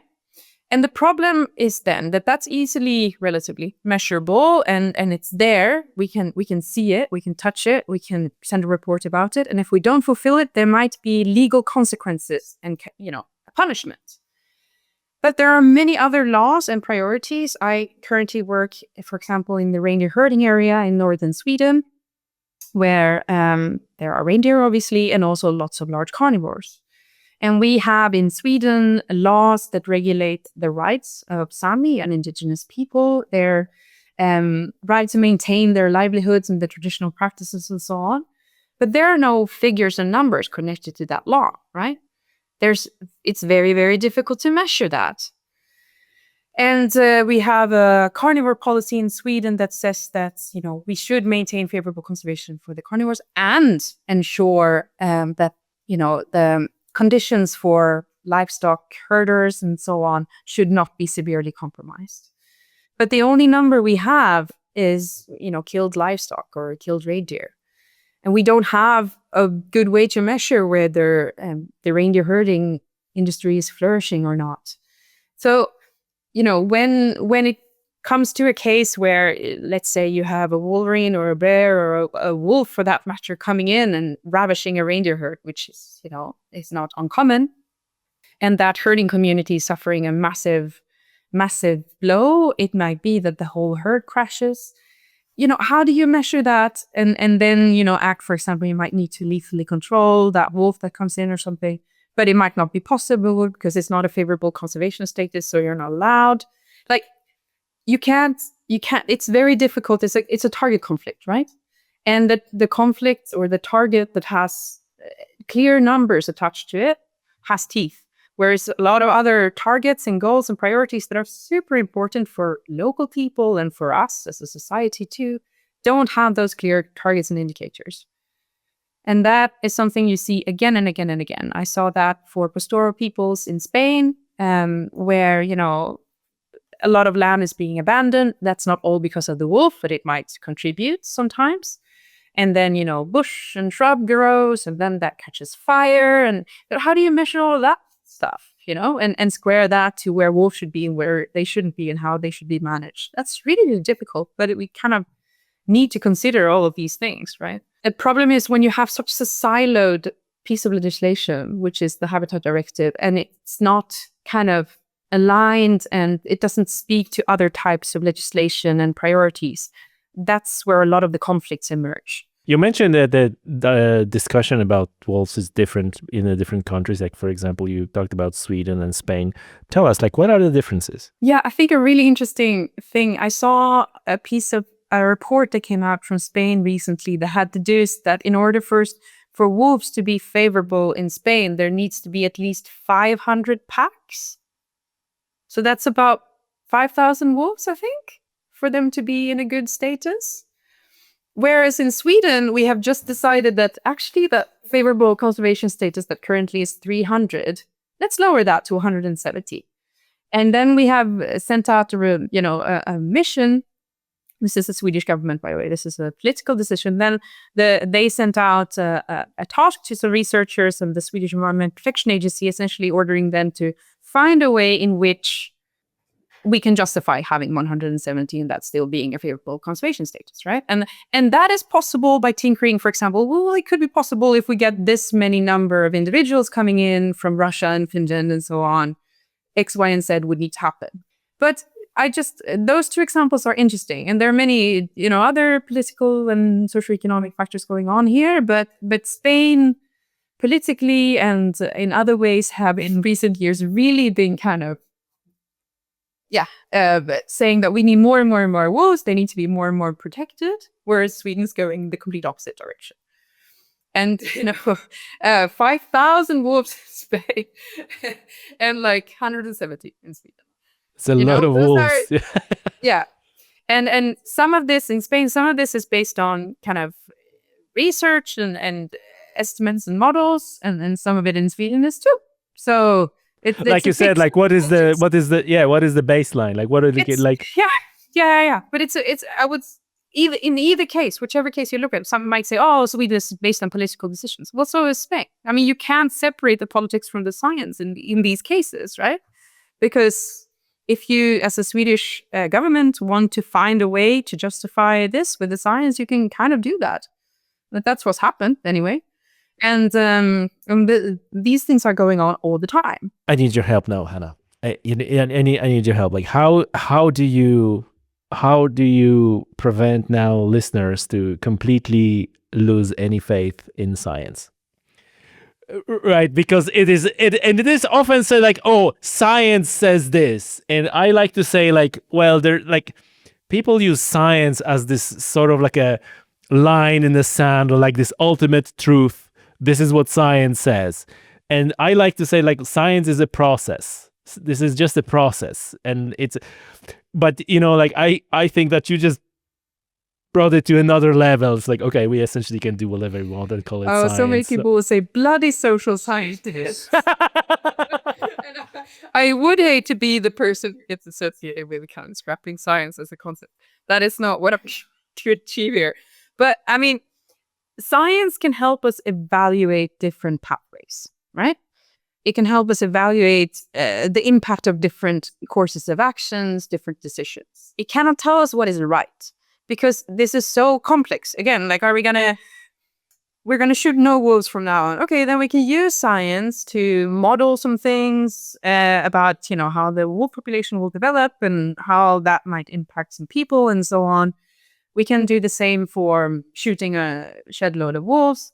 And the problem is then that that's easily, relatively measurable, and it's there. We can see it, we can touch it, we can send a report about it. And if we don't fulfill it, there might be legal consequences and, punishment. But there are many other laws and priorities. I currently work, for example, in the reindeer herding area in northern Sweden, where there are reindeer, obviously, and also lots of large carnivores. And we have in Sweden laws that regulate the rights of Sami and indigenous people, their right to maintain their livelihoods and the traditional practices and so on. But there are no figures and numbers connected to that law, right? It's very, very difficult to measure that. And we have a carnivore policy in Sweden that says that, we should maintain favorable conservation for the carnivores and ensure that, the conditions for livestock herders and so on should not be severely compromised. But the only number we have is, killed livestock or killed reindeer. And we don't have a good way to measure whether the reindeer herding industry is flourishing or not. So, when it comes to a case where, let's say you have a wolverine or a bear or a wolf for that matter coming in and ravishing a reindeer herd, which is, is not uncommon, and that herding community is suffering a massive blow, it might be that the whole herd crashes. how do you measure that? And then, act, for example, you might need to lethally control that wolf that comes in or something, but it might not be possible because it's not a favorable conservation status, so you're not allowed. Like, you can't, it's very difficult. It's a target conflict, right? And the conflict or the target that has clear numbers attached to it has teeth. Whereas a lot of other targets and goals and priorities that are super important for local people and for us as a society too, don't have those clear targets and indicators. And that is something you see again and again and again. I saw that for pastoral peoples in Spain, where, a lot of land is being abandoned. That's not all because of the wolf, but it might contribute sometimes. And then, bush and shrub grows, and then that catches fire. And how do you measure all of that stuff, and square that to where wolves should be and where they shouldn't be and how they should be managed? That's really, really difficult, but we kind of need to consider all of these things, right? The problem is when you have such a siloed piece of legislation, which is the Habitat Directive, and it's not kind of aligned and it doesn't speak to other types of legislation and priorities, that's where a lot of the conflicts emerge. You mentioned that the discussion about wolves is different in the different countries. Like, for example, you talked about Sweden and Spain. Tell us, what are the differences? Yeah, I think a really interesting thing, I saw a report that came out from Spain recently that had deduced that in order for wolves to be favorable in Spain, there needs to be at least 500 packs. So that's about 5,000 wolves, I think, for them to be in a good status. Whereas in Sweden, we have just decided that actually the favorable conservation status that currently is 300, let's lower that to 170. And then we have sent out a mission. This is the Swedish government, by the way. This is a political decision. Then they sent out a task to some researchers and the Swedish Environment Protection Agency, essentially ordering them to find a way in which we can justify having 170 and that still being a favorable conservation status, right? And that is possible by tinkering, for example. Well, it could be possible if we get this many number of individuals coming in from Russia and Finland and so on. X, Y, and Z would need to happen. But those two examples are interesting. And there are many, other political and socioeconomic factors going on here. But Spain politically and in other ways have in recent years really been kind of saying that we need more and more and more wolves. They need to be more and more protected, whereas Sweden's going the complete opposite direction. And 5,000 wolves in Spain and 170 in Sweden. It's a lot of wolves. Yeah. And some of this in Spain, some of this is based on kind of research and estimates and models, and some of it in Sweden is too. So it's like you said, what is the baseline? What are the Yeah. But in either case, whichever case you look at, some might say, oh, Sweden is based on political decisions. Well, so is Spain. I mean, you can't separate the politics from the science in these cases, right? Because if you, as a Swedish government, want to find a way to justify this with the science, you can kind of do that. But that's what's happened anyway. And these things are going on all the time. I need your help now, Hanna. I need your help. How do you prevent now listeners to completely lose any faith in science? Right, because it is often said science says this, and I like to say people use science as this sort of a line in the sand, or this ultimate truth. This is what science says. And I like to say science is a process. This is just a process. And but I think that you just brought it to another level. It's okay, we essentially can do whatever we want and call it science. So many people will say bloody social scientists. I would hate to be the person who gets associated with kind of scrapping science as a concept. That is not what I'm to achieve here. But I mean, science can help us evaluate different pathways, right? It can help us evaluate the impact of different courses of actions, different decisions. It cannot tell us what is right, because this is so complex. Again, we're gonna shoot no wolves from now on. Okay, then we can use science to model some things about how the wolf population will develop and how that might impact some people and so on. We can do the same for shooting a shed load of wolves.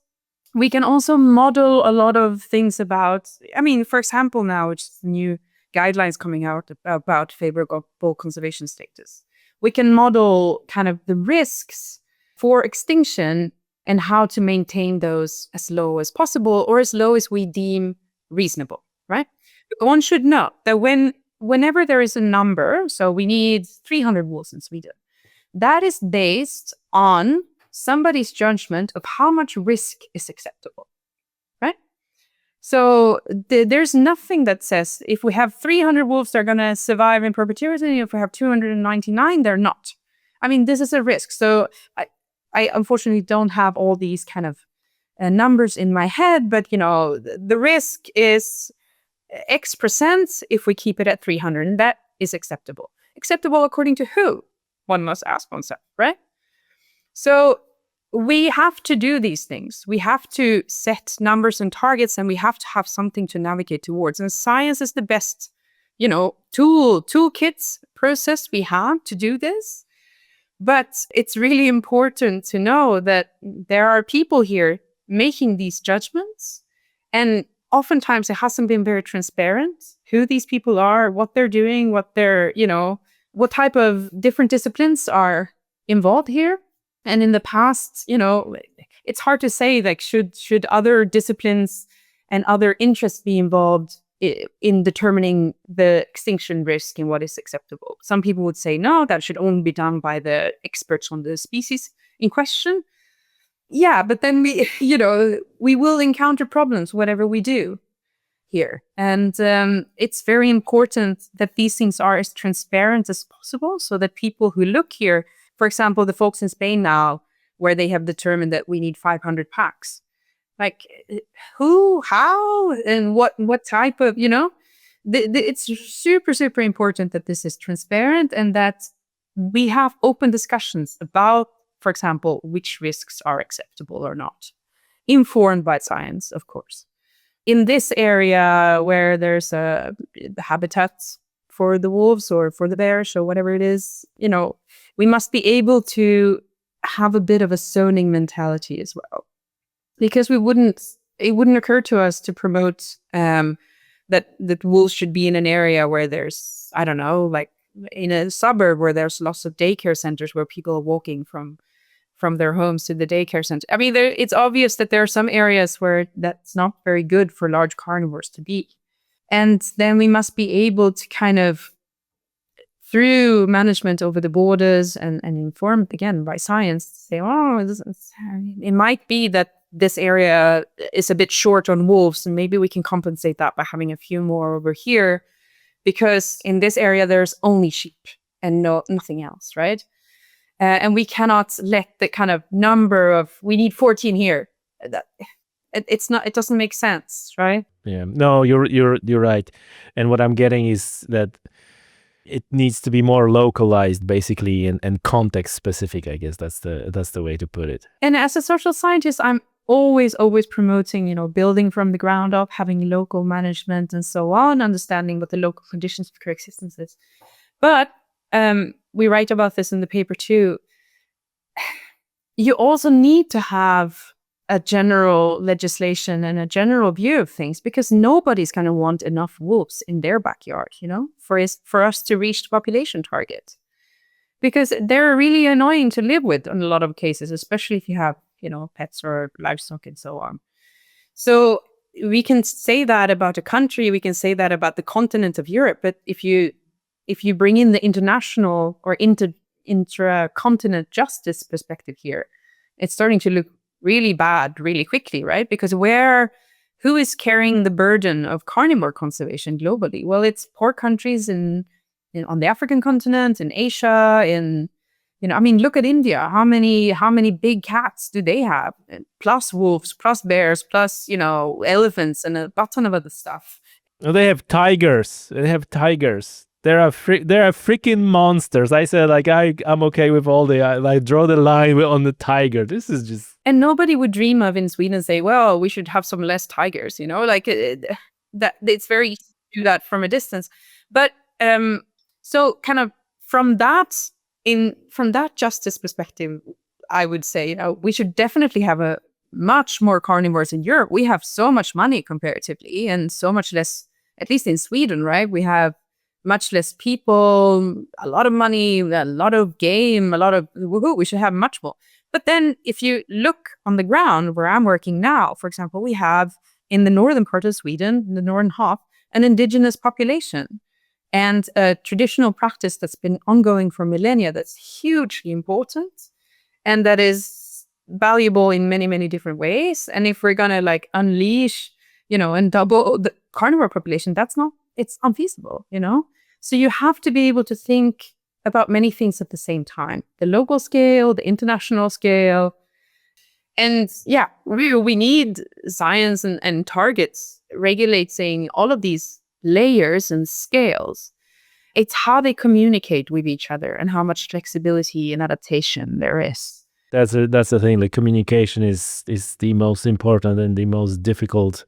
We can also model a lot of things about, I mean, for example, now, which is new guidelines coming out about favorable conservation status. We can model kind of the risks for extinction and how to maintain those as low as possible or as low as we deem reasonable, right? One should know that whenever there is a number, so we need 300 wolves in Sweden, that is based on somebody's judgment of how much risk is acceptable, right? So there's nothing that says if we have 300 wolves, they're going to survive in perpetuity. If we have 299, they're not. I mean, this is a risk. So I unfortunately don't have all these kind of numbers in my head, but the risk is X percent if we keep it at 300, and that is acceptable. Acceptable according to who? One must ask oneself, right? So we have to do these things. We have to set numbers and targets, and we have to have something to navigate towards. And science is the best, toolkits process we have to do this. But it's really important to know that there are people here making these judgments, and oftentimes it hasn't been very transparent who these people are, what they're doing, what type of different disciplines are involved here. And in the past, it's hard to say, like, should other disciplines and other interests be involved in determining the extinction risk and what is acceptable. Some people would say, no, that should only be done by the experts on the species in question. Yeah, but then we will encounter problems, whatever we do here. And it's very important that these things are as transparent as possible so that people who look here, for example, the folks in Spain now, where they have determined that we need 500 packs, like who, how, and what type of, it's super, super important that this is transparent and that we have open discussions about, for example, which risks are acceptable or not, informed by science, of course. In this area where there's a habitat for the wolves or for the bears or whatever it is, we must be able to have a bit of a zoning mentality as well, because it wouldn't occur to us to promote that wolves should be in an area where there's, I don't know, like in a suburb where there's lots of daycare centers where people are walking from their homes to the daycare center. I mean, it's obvious that there are some areas where that's not very good for large carnivores to be. And then we must be able to kind of, through management over the borders and informed, again, by science, say, it might be that this area is a bit short on wolves, and maybe we can compensate that by having a few more over here, because in this area, there's only sheep and nothing else, right? And we cannot let the kind of number of, we need 14 here. It doesn't make sense, right? Yeah, no, you're right. And what I'm getting is that it needs to be more localized, basically, and context specific. I guess that's the way to put it. And as a social scientist, I'm always promoting, building from the ground up, having local management and so on, understanding what the local conditions of coexistence is. But we write about this in the paper too. You also need to have a general legislation and a general view of things, because nobody's going to want enough wolves in their backyard, for us to reach the population target, because they're really annoying to live with in a lot of cases, especially if you have, pets or livestock and so on. So we can say that about a country, we can say that about the continent of Europe, but if you bring in the international or intra-continent justice perspective here, it's starting to look really bad really quickly, right? Because who is carrying the burden of carnivore conservation globally? Well, it's poor countries on the African continent, in Asia, look at India. How many big cats do they have? Plus wolves, plus bears, plus, elephants and a ton of other stuff. Oh, they have tigers. There are freaking monsters. I said, I'm okay with all the, draw the line on the tiger. This is just... And nobody would dream of in Sweden say, well, we should have some less tigers, that it's very easy to do that from a distance. But so kind of from that from that justice perspective, I would say, we should definitely have a much more carnivores in Europe. We have so much money comparatively and so much less, at least in Sweden, right? We have much less people, a lot of money, a lot of game, a lot of woohoo. We should have much more. But then if you look on the ground where I'm working now, for example, we have in the northern part of Sweden, the northern half, an indigenous population and a traditional practice that's been ongoing for millennia that's hugely important and that is valuable in many, many different ways. And if we're going to like unleash, and double the carnivore population, it's unfeasible, So you have to be able to think about many things at the same time, the local scale, the international scale. And yeah, we need science and targets regulating all of these layers and scales. It's how they communicate with each other and how much flexibility and adaptation there is. That's the thing. Like communication is the most important and the most difficult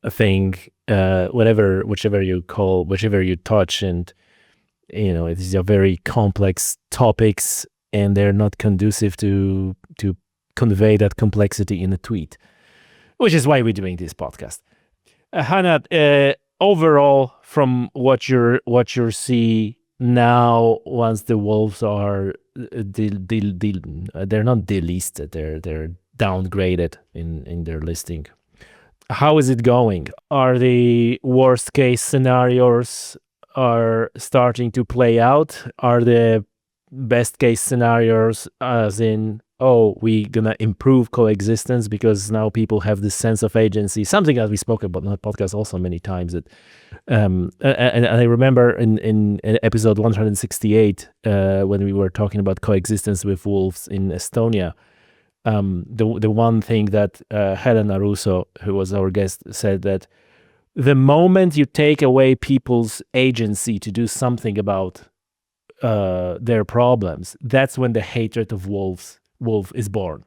thing. Whichever you touch, and these are very complex topics, and they're not conducive to convey that complexity in a tweet, which is why we're doing this podcast. Hanna, overall, from what you see now, once the wolves are they're not delisted, they're downgraded in their listing. How is it going? Are the worst case scenarios are starting to play out? Are the best case scenarios, as in, we're gonna improve coexistence because now people have this sense of agency, something that we spoke about in the podcast also many times, that and I remember in episode 168 when we were talking about coexistence with wolves in Estonia, the one thing that Helena Russo, who was our guest, said that the moment you take away people's agency to do something about their problems, that's when the hatred of wolf is born.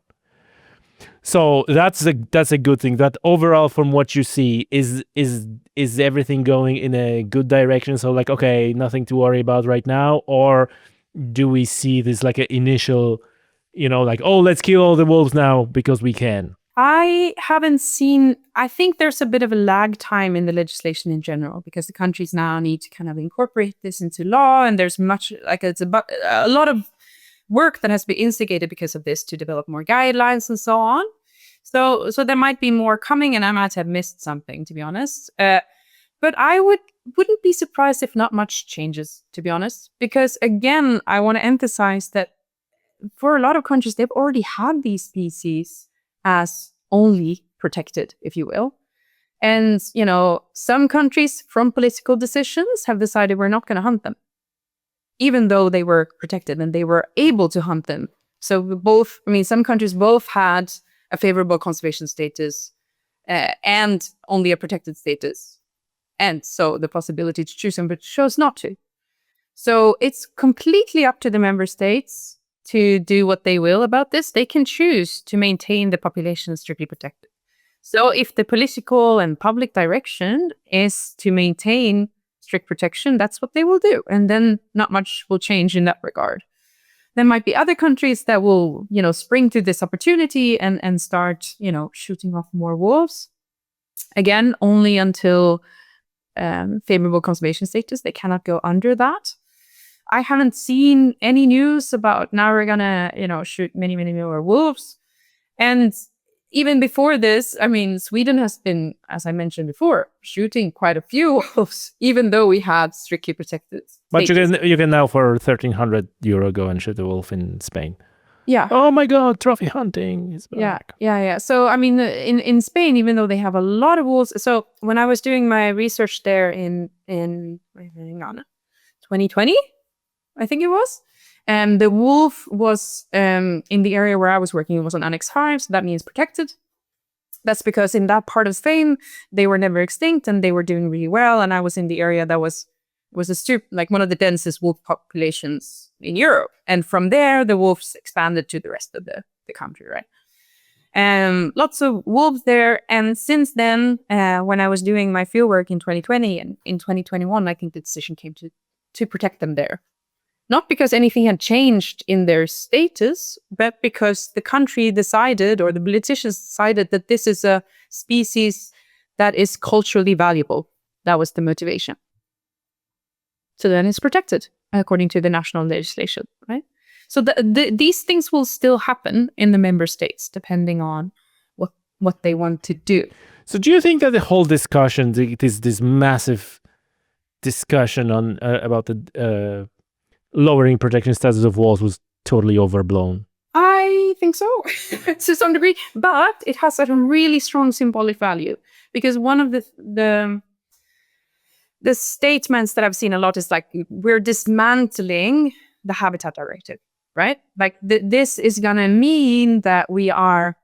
So that's a good thing. That overall, from what you see, is everything going in a good direction? So like, okay, nothing to worry about right now, or do we see this like an initial, like, let's kill all the wolves now because we can? I think there's a bit of a lag time in the legislation in general, because the countries now need to kind of incorporate this into law, and there's it's about a lot of work that has been instigated because of this to develop more guidelines and so on. So there might be more coming, and I might have missed something, to be honest. But I wouldn't be surprised if not much changes, to be honest, because again, I want to emphasize that for a lot of countries, they've already had these species as only protected, if you will. And, some countries from political decisions have decided we're not going to hunt them, even though they were protected and they were able to hunt them. So some countries both had a favorable conservation status and only a protected status. And so the possibility to choose them, but chose not to. So it's completely up to the member states to do what they will about this. They can choose to maintain the population strictly protected. So if the political and public direction is to maintain strict protection, that's what they will do. And then not much will change in that regard. There might be other countries that will, spring to this opportunity and start, shooting off more wolves. Again, only until favorable conservation status. They cannot go under that. I haven't seen any news about now we're gonna, shoot many, many more wolves. And even before this, Sweden has been, as I mentioned before, shooting quite a few wolves, even though we had strictly protected status. But you can now for €1,300 go and shoot a wolf in Spain. Yeah. Oh my God, trophy hunting is back. Yeah. So, in Spain, even though they have a lot of wolves, so when I was doing my research there in 2020, I think it was, the wolf was in the area where I was working. It was on Annex 5, so that means protected. That's because in that part of Spain, they were never extinct and they were doing really well. And I was in the area that was one of the densest wolf populations in Europe. And from there, the wolves expanded to the rest of the country, right? Lots of wolves there. And since then, when I was doing my fieldwork in 2020 and in 2021, I think the decision came to protect them there. not because anything had changed in their status, but because the country decided, or the politicians decided, that this is a species that is culturally valuable. That was the motivation. So then it's protected according to the national legislation, right? So these things will still happen in the member states, depending on what they want to do. So do you think that the whole discussion, this massive discussion on about the lowering protection status of wolves was totally overblown? I think so, to some degree, but it has a really strong symbolic value, because one of the statements that I've seen a lot is like, we're dismantling the Habitat Directive, right? Like this is going to mean that we are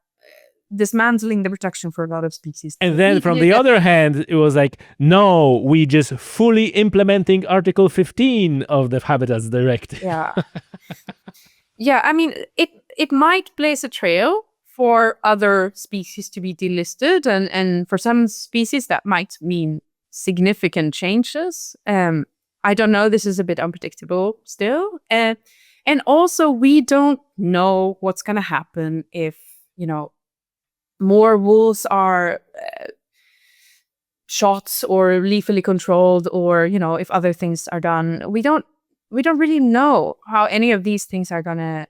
dismantling the protection for a lot of species. And then from the other hand, it was like, no, we just fully implementing Article 15 of the Habitats Directive. Yeah. Yeah, I mean, it might blaze a trail for other species to be delisted, and for some species that might mean significant changes. I don't know, this is a bit unpredictable still. And also, we don't know what's going to happen if, more wolves are shot or lethally controlled, or if other things are done. We don't really know how any of these things are gonna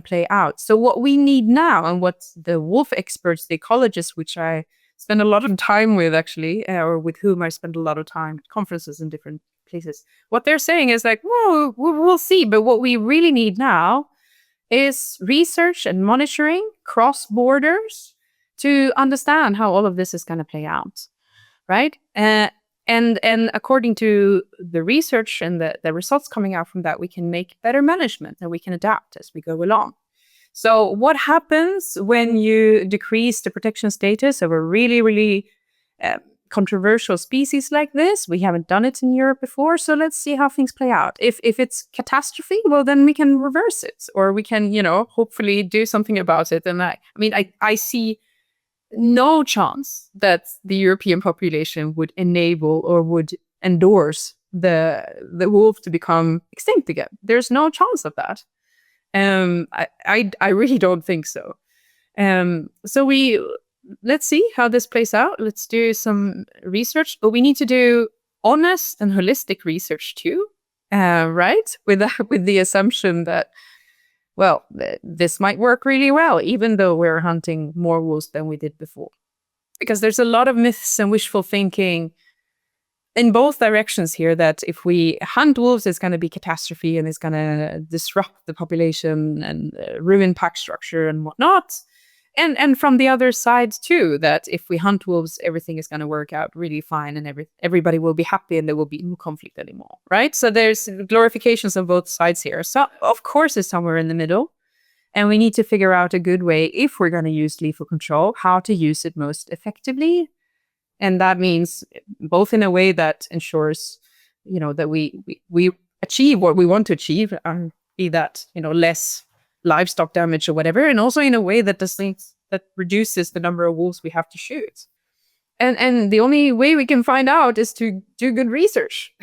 play out. So what we need now, and what the wolf experts, the ecologists, which I spend a lot of time with actually, or with whom I spend a lot of time at conferences in different places, what they're saying is like, well, we'll see. But what we really need now is research and monitoring cross borders to understand how all of this is going to play out, right? And according to the research and the results coming out from that, we can make better management and we can adapt as we go along. So what happens when you decrease the protection status of a really, really controversial species like this? We haven't done it in Europe before, so let's see how things play out. If it's catastrophe, well, then we can reverse it, or we can, hopefully do something about it. And I see no chance that the European population would enable or would endorse the wolf to become extinct again. There's no chance of that. I really don't think so. So let's see how this plays out. Let's do some research, but we need to do honest and holistic research too, right? With the assumption that, well, this might work really well, even though we're hunting more wolves than we did before. Because there's a lot of myths and wishful thinking in both directions here, that if we hunt wolves, it's going to be catastrophe and it's going to disrupt the population and ruin pack structure and whatnot. And from the other side too, that if we hunt wolves, everything is going to work out really fine and everybody will be happy and there will be no conflict anymore, right? So there's glorifications on both sides here. So of course it's somewhere in the middle. And we need to figure out a good way, if we're going to use lethal control, how to use it most effectively. And that means both in a way that ensures, that we achieve what we want to achieve, be that, less livestock damage or whatever, and also in a way that that reduces the number of wolves we have to shoot. And the only way we can find out is to do good research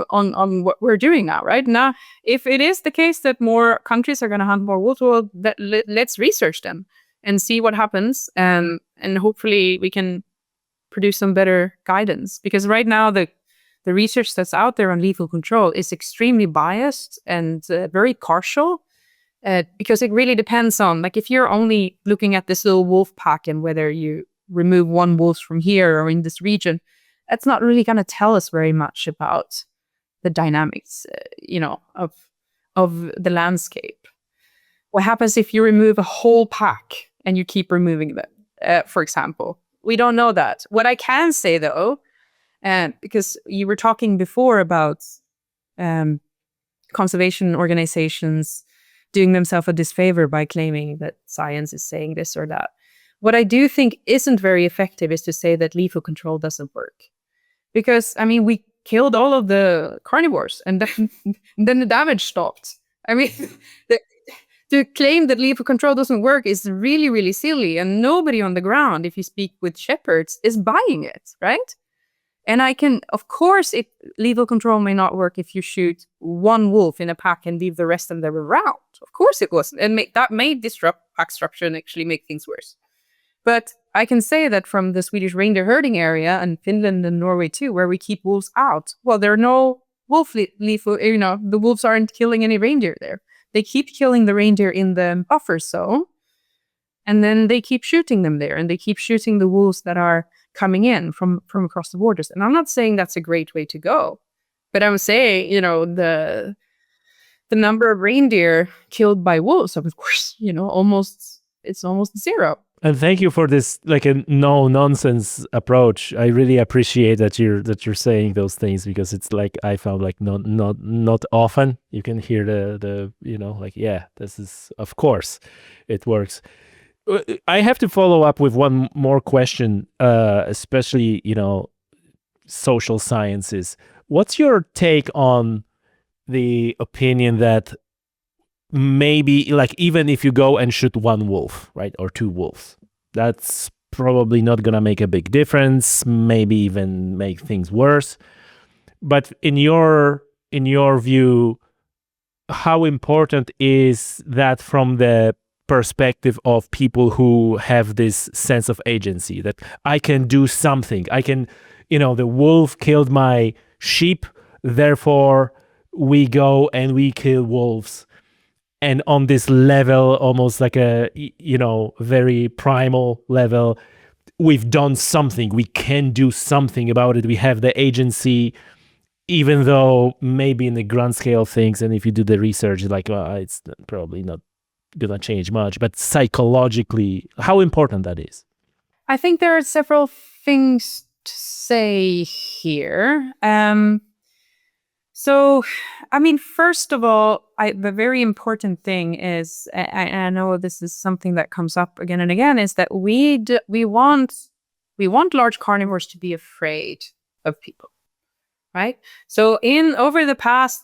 on what we're doing now, right? Now, if it is the case that more countries are going to hunt more wolves, well, let's research them and see what happens, and hopefully we can produce some better guidance. Because right now the research that's out there on lethal control is extremely biased and very partial. Because it really depends on, like, if you're only looking at this little wolf pack and whether you remove one wolf from here or in this region, that's not really going to tell us very much about the dynamics, of the landscape. What happens if you remove a whole pack and you keep removing them, for example? We don't know that. What I can say though, because you were talking before about conservation organizations doing themselves a disfavor by claiming that science is saying this or that. What I do think isn't very effective is to say that lethal control doesn't work. Because, we killed all of the carnivores and then the damage stopped. To claim that lethal control doesn't work is really, really silly. And nobody on the ground, if you speak with shepherds, is buying it, right? And of course, lethal control may not work if you shoot one wolf in a pack and leave the rest of them around. Of course it wasn't. And that may disrupt pack structure and actually make things worse. But I can say that from the Swedish reindeer herding area and Finland and Norway too, where we keep wolves out, well, there are no wolf lethal, the wolves aren't killing any reindeer there. They keep killing the reindeer in the buffer zone, and then they keep shooting them there, and they keep shooting the wolves that are coming in from across the borders. And I'm not saying that's a great way to go, but I'm saying, the number of reindeer killed by wolves, of course, it's almost zero. And thank you for this like a no nonsense approach. I really appreciate that you're saying those things, because it's like I found like not often you can hear the this is, of course it works. I have to follow up with one more question, especially social sciences. What's your take on the opinion that maybe like even if you go and shoot one wolf, right, or two wolves, that's probably not gonna make a big difference, maybe even make things worse. But in your view, how important is that from the perspective of people who have this sense of agency, that I can do something, I can, the wolf killed my sheep, therefore we go and we kill wolves. And on this level, almost like a, very primal level, we've done something. We can do something about it. We have the agency, even though maybe in the grand scale of things, and if you do the research, like, it's probably not going to change much. But psychologically, how important that is? I think there are several things to say here. So, first of all, the very important thing is, I know this is something that comes up again and again, is that we want large carnivores to be afraid of people, right? So, over the past,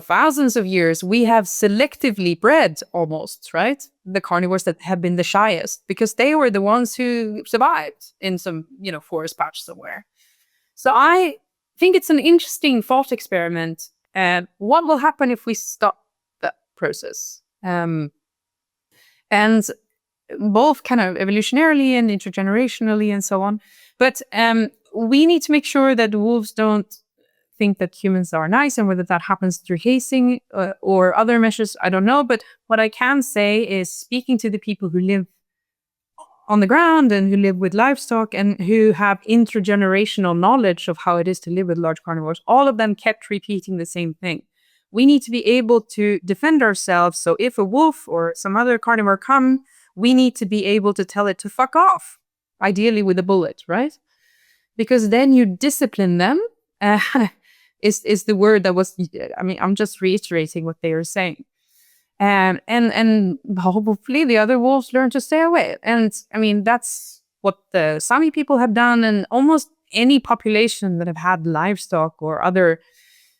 thousands of years, we have selectively bred almost, right, the carnivores that have been the shyest, because they were the ones who survived in some, forest patch somewhere. So I think it's an interesting thought experiment. What will happen if we stop that process? And both kind of evolutionarily and intergenerationally and so on. But we need to make sure that wolves don't think that humans are nice, and whether that happens through hazing or other measures, I don't know. But what I can say is, speaking to the people who live on the ground and who live with livestock and who have intergenerational knowledge of how it is to live with large carnivores, all of them kept repeating the same thing. We need to be able to defend ourselves. So if a wolf or some other carnivore come, we need to be able to tell it to fuck off, ideally with a bullet, right? Because then you discipline them, is the word that was, I'm just reiterating what they are saying. And hopefully the other wolves learn to stay away. And that's what the Sami people have done, and almost any population that have had livestock or other,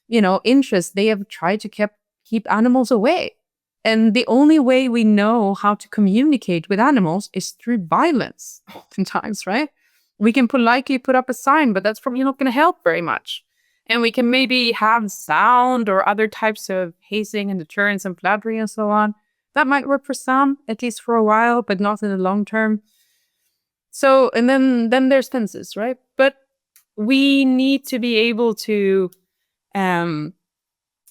interests, they have tried to keep animals away. And the only way we know how to communicate with animals is through violence, oftentimes, right? We can politely put up a sign, but that's probably not going to help very much. And we can maybe have sound or other types of hazing and deterrence and flattery and so on. That might work for some, at least for a while, but not in the long term. So, and then there's fences, right? But we need to be able to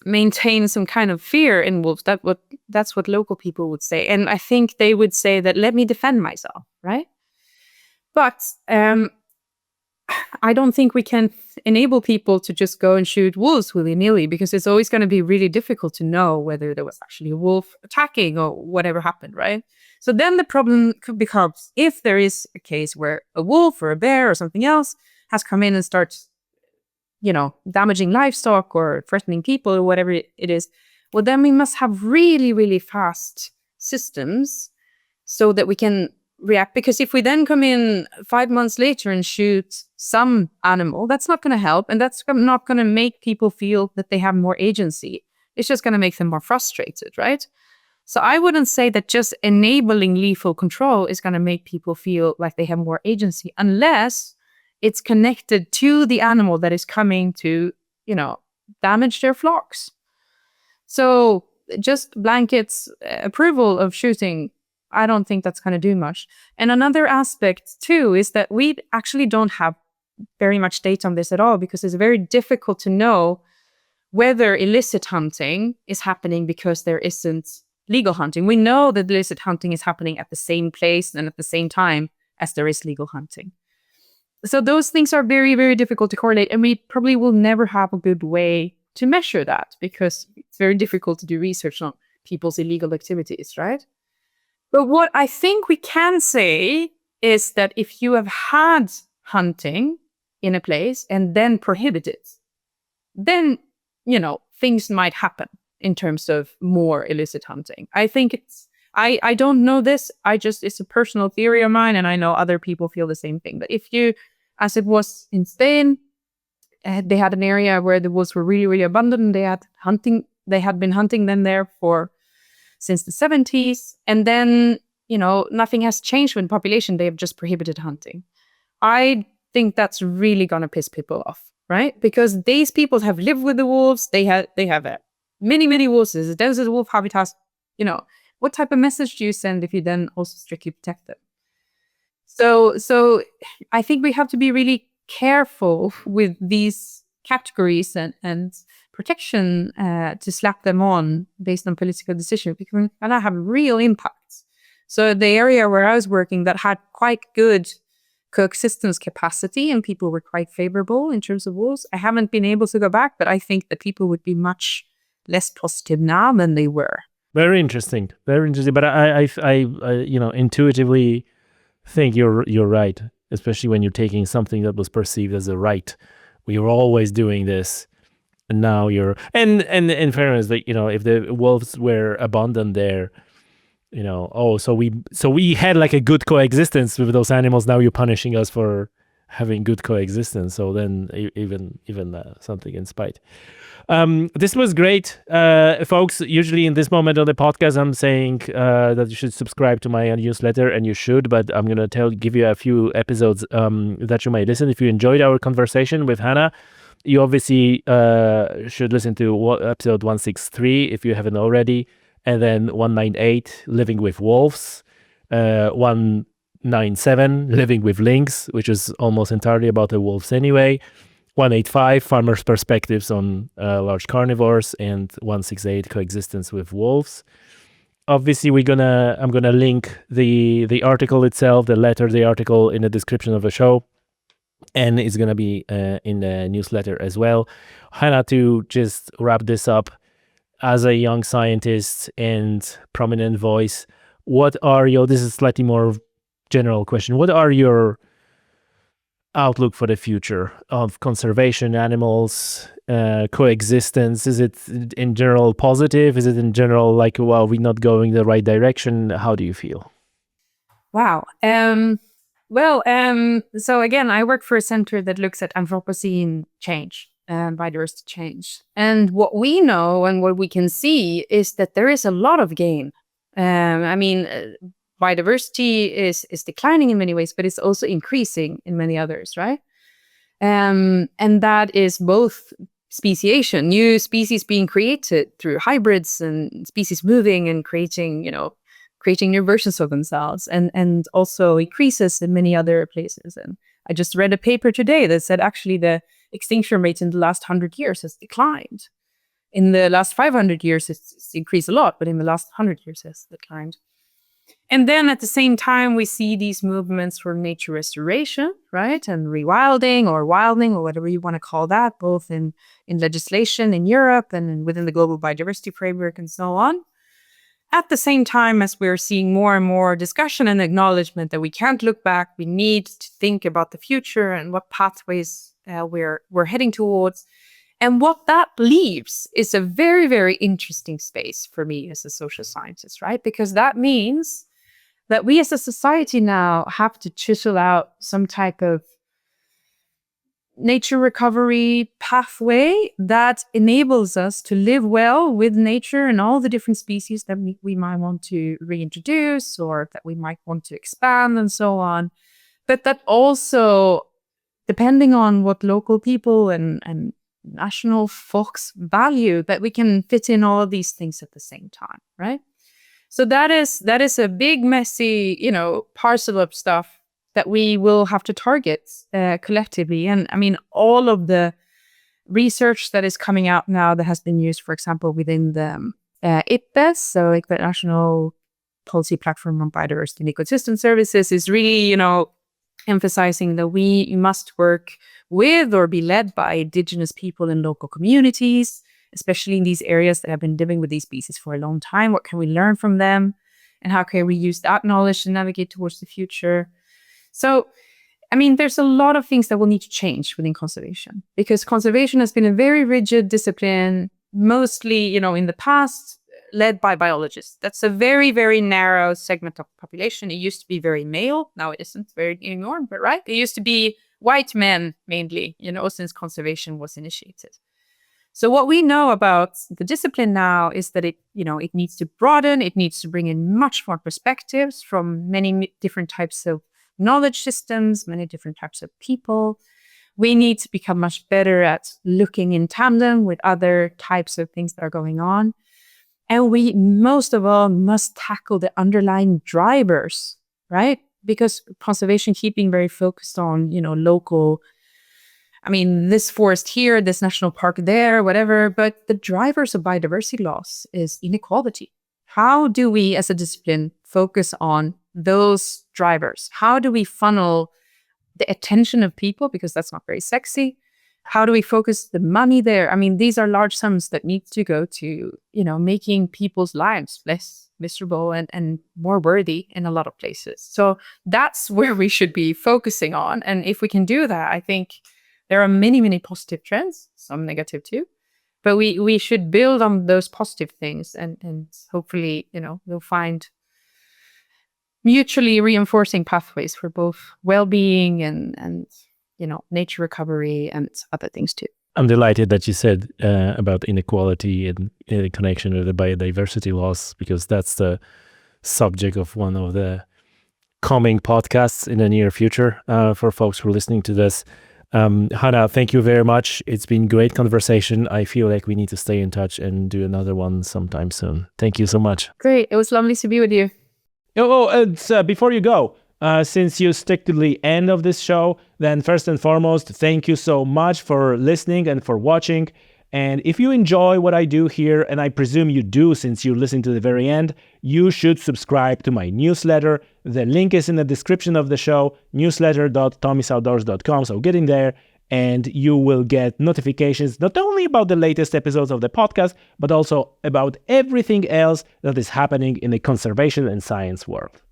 maintain some kind of fear in wolves. That's what local people would say. And I think they would say that, let me defend myself, right? But I don't think we can enable people to just go and shoot wolves willy-nilly, because it's always going to be really difficult to know whether there was actually a wolf attacking or whatever happened, right? So then the problem becomes, if there is a case where a wolf or a bear or something else has come in and starts, damaging livestock or threatening people or whatever it is, well, then we must have really, really fast systems so that we can react. Because if we then come in 5 months later and shoot some animal, that's not going to help, and that's not going to make people feel that they have more agency. It's just going to make them more frustrated, right? So I wouldn't say that just enabling lethal control is going to make people feel like they have more agency, unless it's connected to the animal that is coming to, damage their flocks. So just blankets approval of shooting, I don't think that's going to do much. And another aspect too is that we actually don't have very much data on this at all, because it's very difficult to know whether illicit hunting is happening because there isn't legal hunting. We know that illicit hunting is happening at the same place and at the same time as there is legal hunting. So those things are very, very difficult to correlate, and we probably will never have a good way to measure that, because it's very difficult to do research on people's illegal activities, right? But what I think we can say is that if you have had hunting in a place and then prohibit it, then, things might happen in terms of more illicit hunting. I think I don't know this. It's a personal theory of mine, and I know other people feel the same thing. But if you, as it was in Spain, they had an area where the wolves were really, really abundant, and they had been hunting them there since the 70s. And then, nothing has changed with population. They have just prohibited hunting. I think that's really going to piss people off, right? Because these people have lived with the wolves. They have many, many wolves. There's a desert wolf habitat. What type of message do you send if you then also strictly protect them? So I think we have to be really careful with these categories and protection to slap them on based on political decision, because and I have real impacts. So the area where I was working that had quite good coexistence capacity and people were quite favorable in terms of wolves, I haven't been able to go back, but I think that people would be much less positive now than they were. Very interesting. But I intuitively think you're right, especially when you're taking something that was perceived as a right. We were always doing this, and now and in fairness, if the wolves were abundant there, so we had like a good coexistence with those animals. Now you're punishing us for having good coexistence. So then even something in spite. This was great, folks. Usually in this moment of the podcast, I'm saying that you should subscribe to my newsletter, and you should. But I'm gonna give you a few episodes that you might listen. If you enjoyed our conversation with Hanna, you obviously should listen to episode 163 if you haven't already, and then 198, Living with Wolves, 197, Living with Lynx, which is almost entirely about the wolves anyway. 185, Farmers' Perspectives on Large Carnivores, and 168, Coexistence with Wolves. Obviously, I'm gonna link the article itself, the article in the description of the show, and it's gonna be in the newsletter as well. Hanna, to just wrap this up, as a young scientist and prominent voice, this is a slightly more general question, what are your outlook for the future of conservation, animals, coexistence? Is it in general positive? Is it in general like, well, we're not going the right direction? How do you feel? Wow. So again, I work for a center that looks at Anthropocene change, biodiversity change. And what we know and what we can see is that there is a lot of gain. Biodiversity is declining in many ways, but it's also increasing in many others, right? And that is both speciation, new species being created through hybrids and species moving and creating new versions of themselves, and also increases in many other places. And I just read a paper today that said actually the extinction rate in the last 100 years has declined. In the last 500 years, it's increased a lot, but in the last 100 years, it has declined. And then at the same time, we see these movements for nature restoration, right? And rewilding or wilding or whatever you want to call that, both in legislation in Europe and within the global biodiversity framework and so on. At the same time as we're seeing more and more discussion and acknowledgement that we can't look back, we need to think about the future and what pathways we're heading towards. And what that leaves is a very, very interesting space for me as a social scientist, right? Because that means that we as a society now have to chisel out some type of nature recovery pathway that enables us to live well with nature and all the different species that we might want to reintroduce or that we might want to expand and so on. But that also depending on what local people and national folks value, that we can fit in all of these things at the same time, right? So that is a big, messy, parcel of stuff that we will have to target collectively. And I mean, all of the research that is coming out now that has been used, for example, within the IPBES, so like the National Policy Platform on Biodiversity and Ecosystem Services, is really, emphasizing that we must work with or be led by indigenous people in local communities, especially in these areas that have been living with these species for a long time. What can we learn from them? And how can we use that knowledge to navigate towards the future? So, I mean, there's a lot of things that will need to change within conservation, because conservation has been a very rigid discipline, mostly, in the past, led by biologists. That's a very, very narrow segment of population. It used to be very male. Now it isn't very anymore, but right? It used to be white men mainly, since conservation was initiated. So what we know about the discipline now is that it needs to broaden. It needs to bring in much more perspectives from many different types of knowledge systems, many different types of people. We need to become much better at looking in tandem with other types of things that are going on. And we, most of all, must tackle the underlying drivers, right? Because conservation keeping very focused on, local, this forest here, this national park there, whatever. But the drivers of biodiversity loss is inequality. How do we, as a discipline, focus on those drivers? How do we funnel the attention of people? Because that's not very sexy. How do we focus the money there? These are large sums that need to go to, making people's lives less miserable and more worthy in a lot of places. So that's where we should be focusing on. And if we can do that, I think there are many, many positive trends, some negative too. But we should build on those positive things and hopefully, we'll find mutually reinforcing pathways for both well-being and nature recovery and other things too. I'm delighted that you said about inequality and connection with the biodiversity loss, because that's the subject of one of the coming podcasts in the near future for folks who are listening to this. Hanna, thank you very much. It's been great conversation. I feel like we need to stay in touch and do another one sometime soon. Thank you so much. Great. It was lovely to be with you. Before you go, since you stick to the end of this show, then first and foremost, thank you so much for listening and for watching. And if you enjoy what I do here, and I presume you do since you listen to the very end, you should subscribe to my newsletter. The link is in the description of the show, newsletter.tommysoutdoors.com. So get in there and you will get notifications not only about the latest episodes of the podcast, but also about everything else that is happening in the conservation and science world.